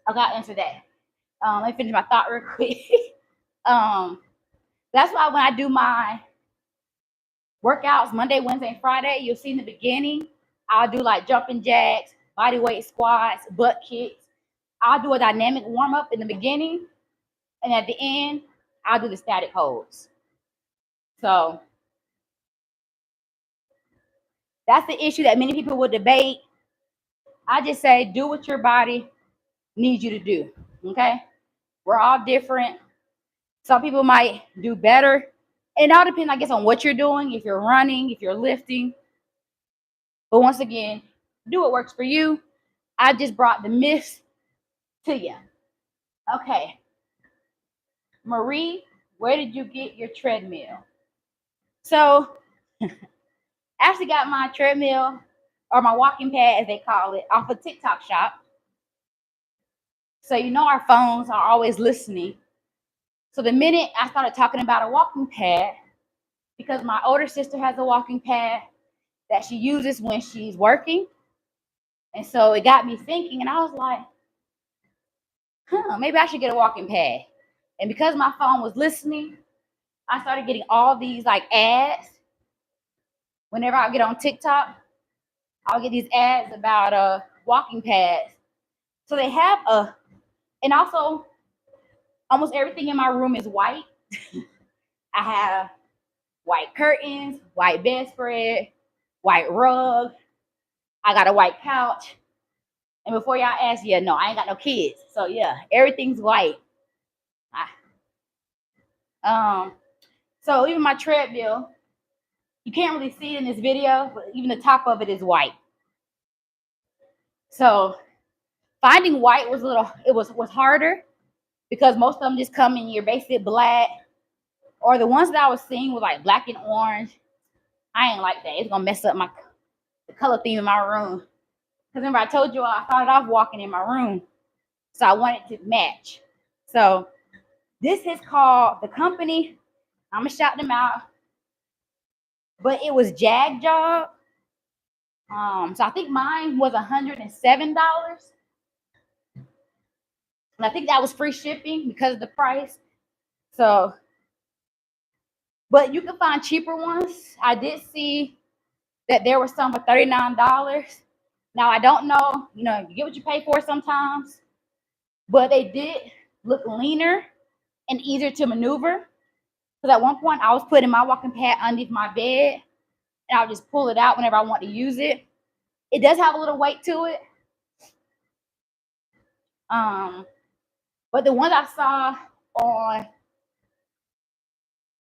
I got to answer that. Let me finish my thought real quick. That's why when I do my workouts Monday, Wednesday, and Friday, you'll see in the beginning, I'll do like jumping jacks, body weight squats, butt kicks. I'll do a dynamic warm up in the beginning, and at the end, I'll do the static holds. So that's the issue that many people would debate. I just say do what your body needs you to do. Okay, we're all different. Some people might do better. It all depends, I guess, on what you're doing. If you're running, if you're lifting. But once again, do what works for you. I just brought the myths to you. Okay. Marie, where did you get your treadmill? So, I actually got my treadmill, or my walking pad as they call it, off of TikTok shop. So you know our phones are always listening. So the minute I started talking about a walking pad, because my older sister has a walking pad that she uses when she's working. And so it got me thinking, and I was like, maybe I should get a walking pad. And because my phone was listening, I started getting all these like ads. Whenever I get on TikTok, I'll get these ads about walking pads. So they have and also almost everything in my room is white. I have white curtains, white bedspread, white rug. I got a white couch. And before y'all ask, yeah, no, I ain't got no kids. So yeah, everything's white. So even my treadmill, you can't really see it in this video, but even the top of it is white. So finding white was was harder because most of them just come in your basic black, or the ones that I was seeing were like black and orange. I ain't like that. It's gonna mess up the color theme in my room. Because remember I told you I started off walking in my room, so I wanted to match. So this is called the company. I'm gonna shout them out, but it was Jag Job. So I think mine was $107, and I think that was free shipping because of the price. So, but you can find cheaper ones. I did see that there were some for $39. Now I don't know, you get what you pay for sometimes, but they did look leaner and easier to maneuver. Because at one point I was putting my walking pad underneath my bed, and I'll just pull it out whenever I want to use it. It does have a little weight to it. But the ones I saw on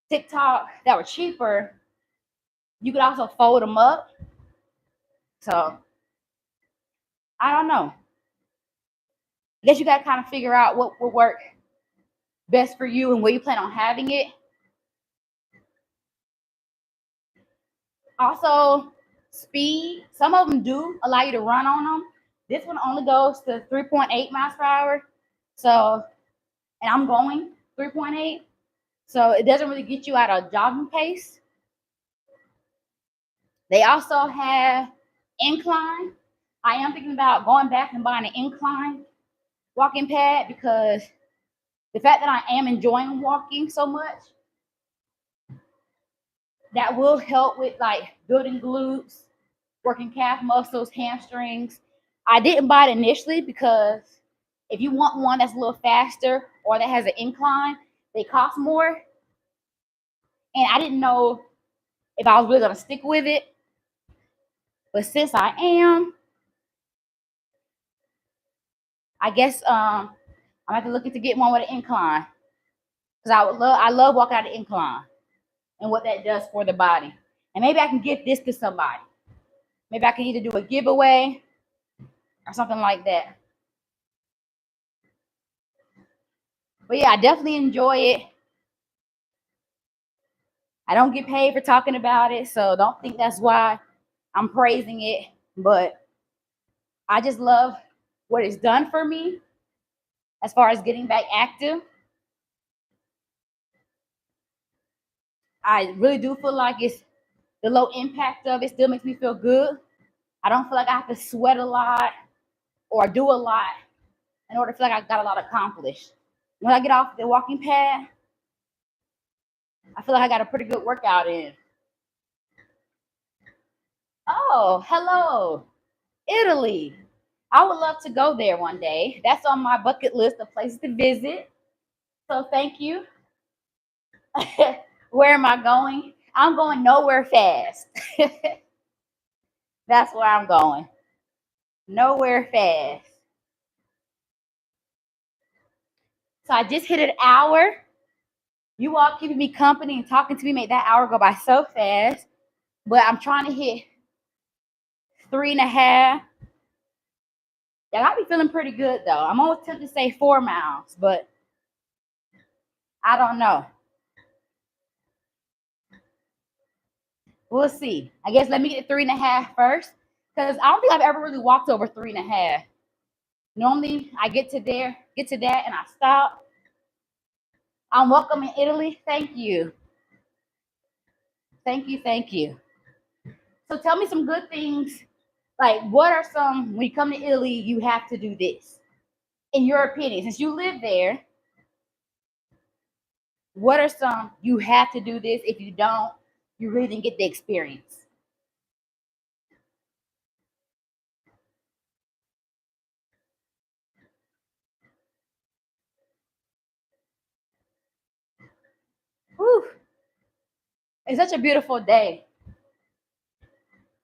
TikTok that were cheaper, you could also fold them up. So I don't know. I guess you got to kind of figure out what will work best for you and where you plan on having it. Also, speed. Some of them do allow you to run on them. This one only goes to 3.8 miles per hour. So, and I'm going 3.8. So it doesn't really get you at a jogging pace. They also have incline. I am thinking about going back and buying an incline walking pad because the fact that I am enjoying walking so much, that will help with like building glutes, working calf muscles, hamstrings. I didn't buy it initially because if you want one that's a little faster or that has an incline, they cost more. And I didn't know if I was really gonna stick with it. But since I am, I guess I'm gonna have to look into get one with an incline. Because I love walking out the incline and what that does for the body. And maybe I can give this to somebody. Maybe I can either do a giveaway or something like that. But yeah, I definitely enjoy it. I don't get paid for talking about it, so don't think that's why I'm praising it. But I just love what it's done for me as far as getting back active. I really do feel like it's the low impact of it still makes me feel good. I don't feel like I have to sweat a lot or do a lot in order to feel like I got a lot accomplished. When I get off the walking pad, I feel like I got a pretty good workout in. Oh, hello, Italy. I would love to go there one day. That's on my bucket list of places to visit. So thank you. Where am I going? I'm going nowhere fast. That's where I'm going. Nowhere fast. So I just hit an hour. You all keeping me company and talking to me make that hour go by so fast. But I'm trying to hit 3.5. Yeah, I got me feeling pretty good though. I'm almost tempted to say 4 miles, but I don't know. We'll see. I guess let me get 3.5 first, because I don't think I've ever really walked over 3.5. Normally, I get to that, and I stop. I'm welcome in Italy. Thank you. Thank you. Thank you. So tell me some good things. Like, what are some, when you come to Italy, you have to do this? In your opinion, since you live there, what are some you have to do this? If you don't, you really didn't get the experience. Whew. It's such a beautiful day.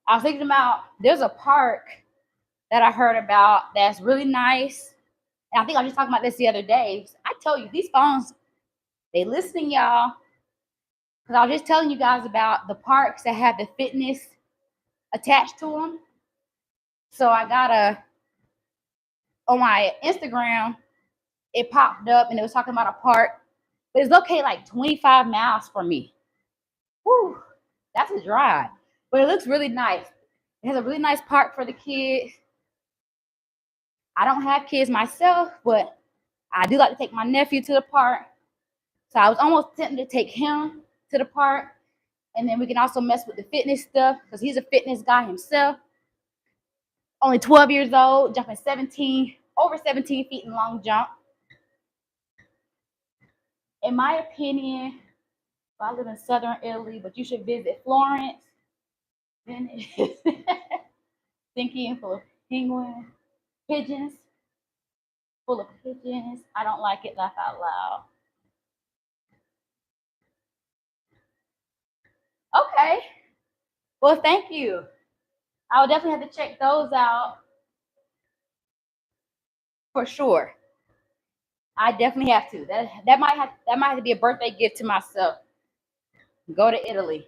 I was thinking about there's a park that I heard about that's really nice. And I think I was just talking about this the other day. I tell you, these phones, they listening, y'all. Because I was just telling you guys about the parks that have the fitness attached to them. So I got on my Instagram, it popped up and it was talking about a park, but it's located like 25 miles from me. Whew, that's a drive. But it looks really nice. It has a really nice park for the kids. I don't have kids myself, but I do like to take my nephew to the park. So I was almost tempted to take him to the park. And then we can also mess with the fitness stuff because he's a fitness guy himself. Only 12 years old, jumping over 17 feet in long jump. In my opinion, I live in southern Italy, but you should visit Florence. Venice. Thinking full of pigeons, full of pigeons. I don't like it, laugh out loud. Okay. Well, thank you. I will definitely have to check those out for sure. I definitely have to. That might have to be a birthday gift to myself. Go to Italy.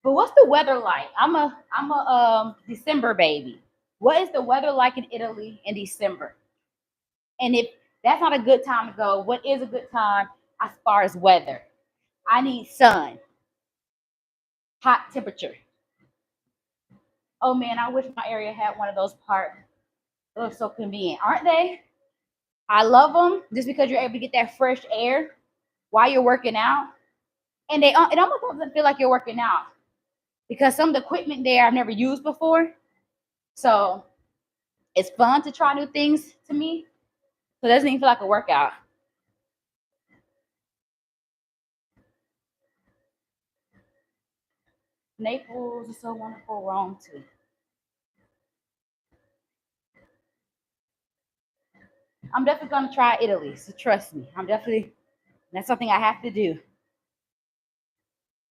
But what's the weather like? I'm a December baby. What is the weather like in Italy in December? And if that's not a good time to go, what is a good time as far as weather? I need sun, hot temperature. Oh man, I wish my area had one of those parks. They look so convenient, aren't they? I love them just because you're able to get that fresh air while you're working out. And it almost doesn't feel like you're working out because some of the equipment there I've never used before. So it's fun to try new things to me. So it doesn't even feel like a workout. Naples is so wonderful. Rome too. I'm definitely gonna try Italy. So trust me. That's something I have to do.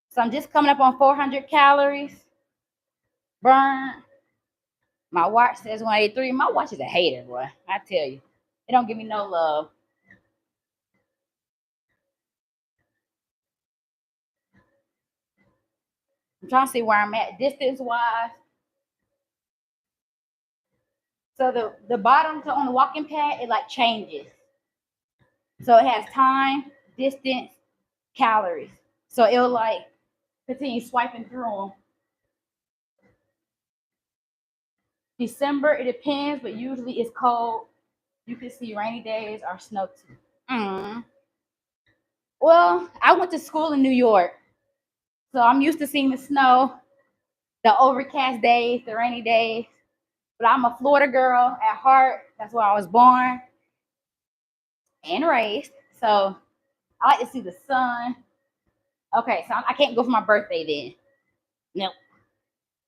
So I'm just coming up on 400 calories burn. My watch says 183. My watch is a hater, boy. I tell you. It don't give me no love. I'm trying to see where I'm at distance wise. So the bottom on the walking pad, it like changes. So it has time, distance, calories. So it'll like continue swiping through them. December, it depends, but usually it's cold. You can see rainy days or snow too. Well, I went to school in New York, so I'm used to seeing the snow, the overcast days, the rainy days. But I'm a Florida girl at heart. That's where I was born and raised. So I like to see the sun. Okay, so I can't go for my birthday then. No,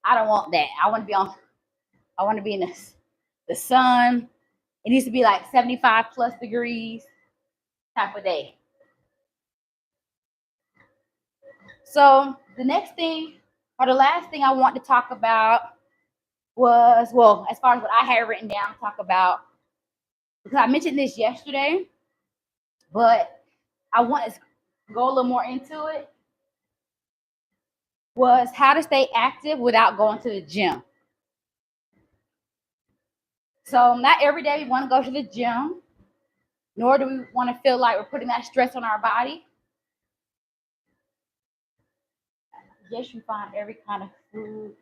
I don't want that. I want to be on. I want to be in the sun. It needs to be like 75 plus degrees type of day. So the next thing, or the last thing I want to talk about was, well, as far as what I had written down to talk about, because I mentioned this yesterday, but I want to go a little more into it, was how to stay active without going to the gym. So not every day we want to go to the gym, nor do we want to feel like we're putting that stress on our body. Yes, you find every kind of food,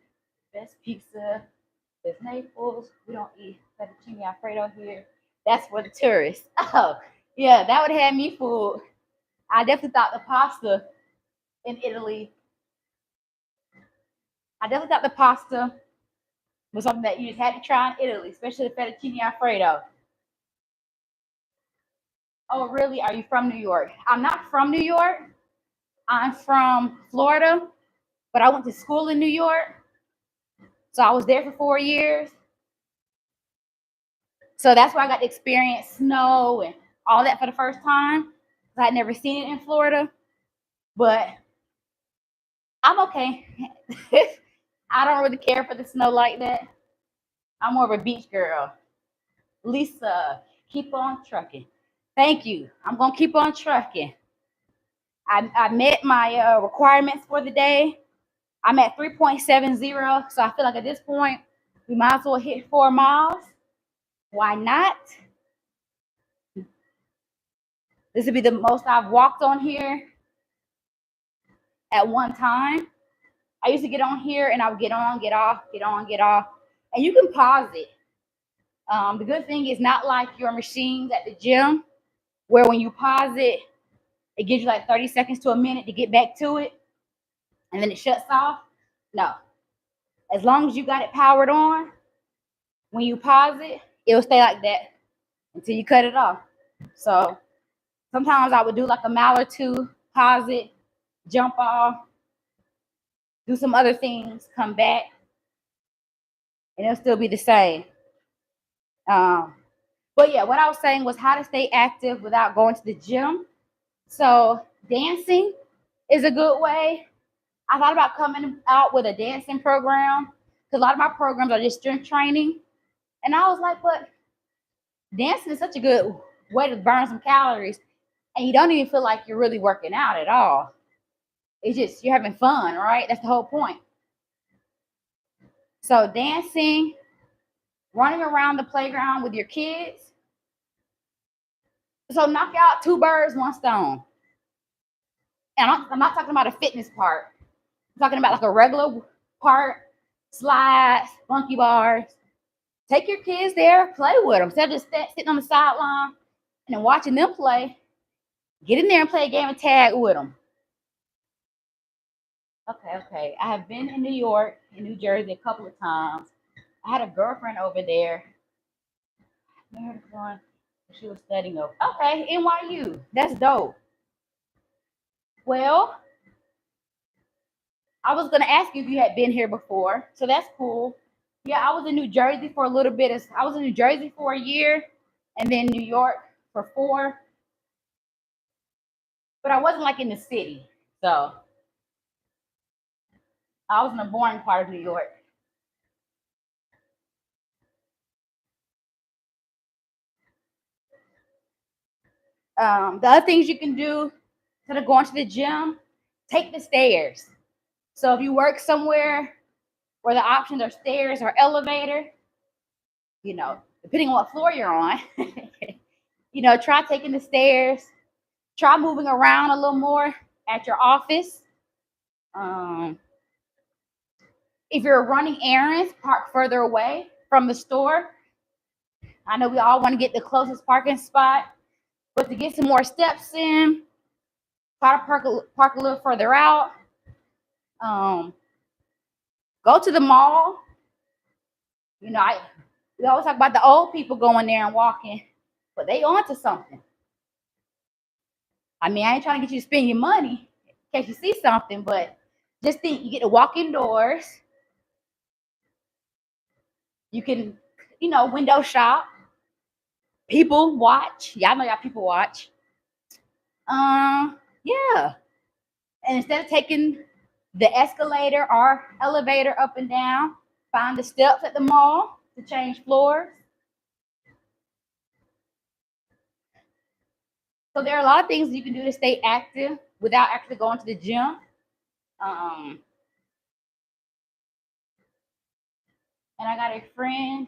best pizza, best Naples. We don't eat fettuccine alfredo here. That's for the tourists. Oh, yeah, that would have me fooled. I definitely thought the pasta in Italy. I definitely thought the pasta was something that you just had to try in Italy, especially the fettuccine alfredo. Oh, really? Are you from New York? I'm not from New York. I'm from Florida, but I went to school in New York. So I was there for 4 years. So that's why I got to experience snow and all that for the first time. I had never seen it in Florida, but I'm okay. I don't really care for the snow like that. I'm more of a beach girl. Lisa, keep on trucking. Thank you. I'm going to keep on trucking. I met my requirements for the day. I'm at 3.70, so I feel like at this point, we might as well hit 4 miles. Why not? This would be the most I've walked on here at one time. I used to get on here and I would get on, get off, get on, get off. And you can pause it. The good thing is not like your machines at the gym, where when you pause it, it gives you like 30 seconds to a minute to get back to it, and then it shuts off. No. As long as you got it powered on, when you pause it, it'll stay like that until you cut it off. So sometimes I would do like a mile or two, pause it, jump off, do some other things, come back, and it'll still be the same. But yeah, what I was saying was how to stay active without going to the gym. So dancing is a good way. I thought about coming out with a dancing program because a lot of my programs are just strength training. And I was like, but dancing is such a good way to burn some calories. And you don't even feel like you're really working out at all. It's just you're having fun, right? That's the whole point. So dancing, running around the playground with your kids. So knock out 2 birds, 1 stone. And I'm not talking about a fitness part. I'm talking about like a regular part, slides, monkey bars. Take your kids there, play with them. Instead of just sitting on the sideline and then watching them play, get in there and play a game of tag with them. Okay. I have been in New York and New Jersey a couple of times. I had a girlfriend over there. I heard one. She was studying over. Okay, NYU. That's dope. Well, I was gonna ask you if you had been here before, so that's cool. Yeah, I was in New Jersey for a little bit. I was in New Jersey for a year, and then New York for 4. But I wasn't like in the city, so I was in a boring part of New York. The other things you can do instead of going to the gym, take the stairs. So if you work somewhere where the options are stairs or elevator, depending on what floor you're on, try taking the stairs. Try moving around a little more at your office. If you're running errands, park further away from the store. I know we all want to get the closest parking spot, but to get some more steps in, try to park a little further out. Go to the mall. We always talk about the old people going there and walking, but they on to something. I mean, I ain't trying to get you to spend your money in case you see something, but just think you get to walk indoors. You can, window shop. People watch. Y'all know y'all people watch. Yeah. And instead of taking the escalator or elevator up and down, find the steps at the mall to change floors. So there are a lot of things you can do to stay active without actually going to the gym. And I got a friend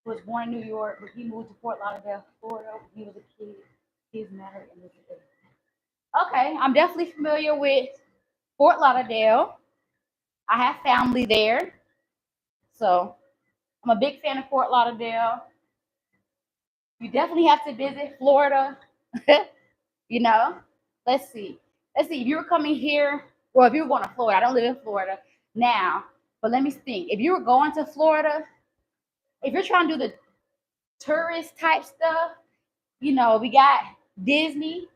who was born in New York, but he moved to Fort Lauderdale, Florida when he was a kid. He's married and lives there. Okay, I'm definitely familiar with Fort Lauderdale. I have family there. So I'm a big fan of Fort Lauderdale. You definitely have to visit Florida. Let's see. If you were coming here, or if you were going to Florida, I don't live in Florida now, but let me think. If you were going to Florida, if you're trying to do the tourist type stuff, we got Disney,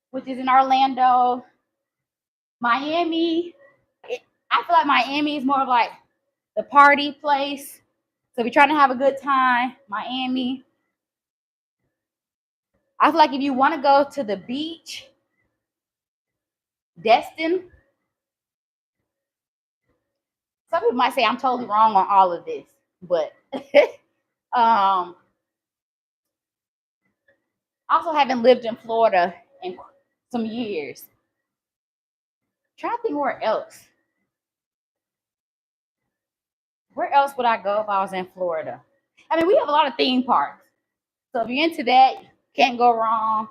which is in Orlando, Miami. I feel like Miami is more of like the party place. So if you're trying to have a good time, Miami. I feel like if you want to go to the beach, Destin. Some people might say I'm totally wrong on all of this, but I also haven't lived in Florida in some years. Trying to think where else. Where else would I go if I was in Florida? I mean, we have a lot of theme parks. So if you're into that, can't go wrong.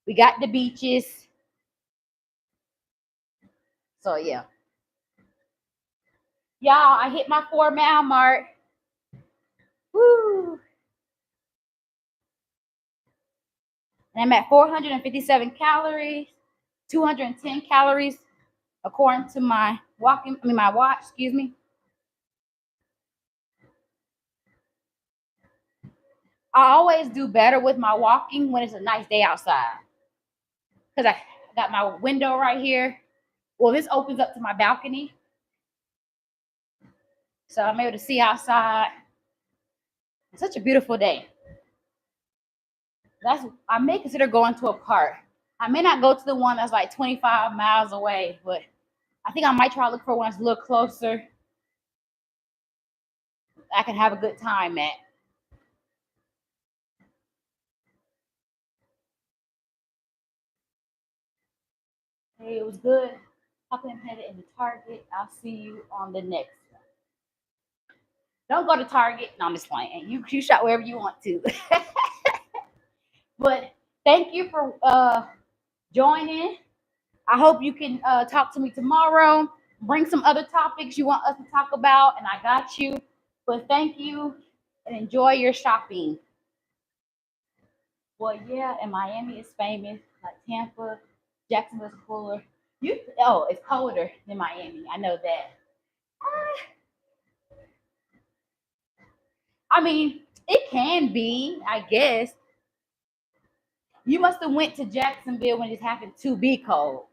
We got the beaches. So yeah. Y'all, I hit my 4-mile mark. Woo! And I'm at 457 calories, 210 calories, according to my watch, excuse me. I always do better with my walking when it's a nice day outside. Because I got my window right here. Well, this opens up to my balcony. So I'm able to see outside. It's such a beautiful day. I may consider going to a park. I may not go to the one that's like 25 miles away, but I think I might try to look for one that's a little closer. I can have a good time at. Hey, it was good talking and in the Target. I'll see you on the next one. Don't go to Target. No, I'm just playing. You shop wherever you want to. But thank you for joining. I hope you can talk to me tomorrow. Bring some other topics you want us to talk about, and I got you. But thank you and enjoy your shopping. Well, yeah, and Miami is famous, like Tampa, Jacksonville's cooler. It's colder than Miami. I know that. I mean, it can be, I guess. You must have went to Jacksonville when it happened to be cold.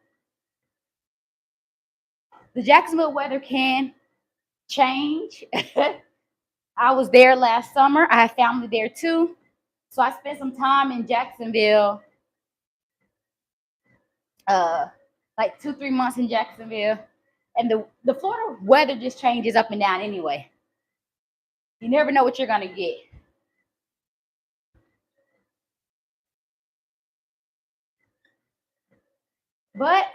The Jacksonville weather can change. I was there last summer. I have family there too. So I spent some time in Jacksonville, like 2-3 months in Jacksonville. And the Florida weather just changes up and down anyway. You never know what you're going to get. But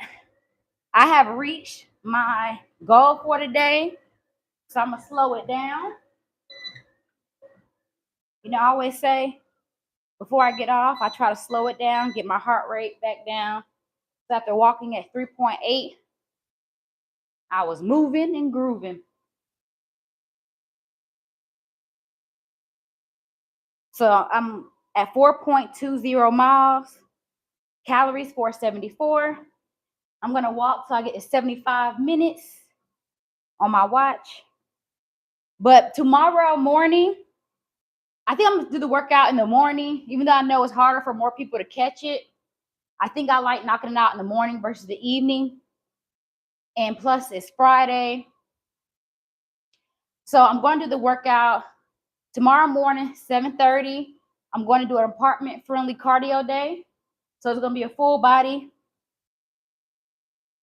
I have reached my goal for today, so I'm gonna slow it down. You know, I always say before I get off, I try to slow it down, get my heart rate back down. So after walking at 3.8, I was moving and grooving. So I'm at 4.20 miles, calories 474. I'm gonna walk till I get to 75 minutes on my watch. But tomorrow morning, I think I'm gonna do the workout in the morning, even though I know it's harder for more people to catch it. I think I like knocking it out in the morning versus the evening. And plus, it's Friday. So I'm going to do the workout tomorrow morning, 7:30. I'm going to do an apartment-friendly cardio day. So it's going to be a full body.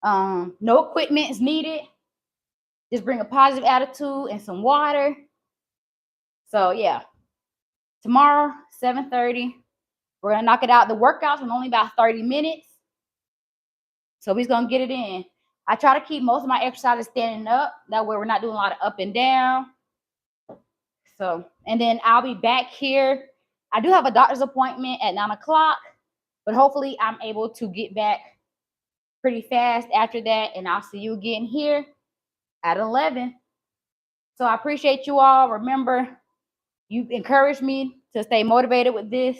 No equipment is needed. Just bring a positive attitude and some water. So yeah, tomorrow, 7:30. We're going to knock it out. The workouts are only about 30 minutes. So we're going to get it in. I try to keep most of my exercises standing up. That way we're not doing a lot of up and down. So, and then I'll be back here. I do have a doctor's appointment at 9 o'clock, but hopefully I'm able to get back pretty fast after that. And I'll see you again here at 11. So I appreciate you all. Remember, you encouraged me to stay motivated with this.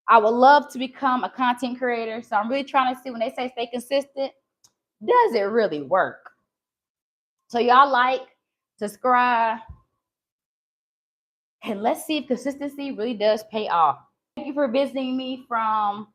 I would love to become a content creator. So I'm really trying to see when they say stay consistent, does it really work? So y'all like, subscribe, and let's see if consistency really does pay off. Thank you for visiting me from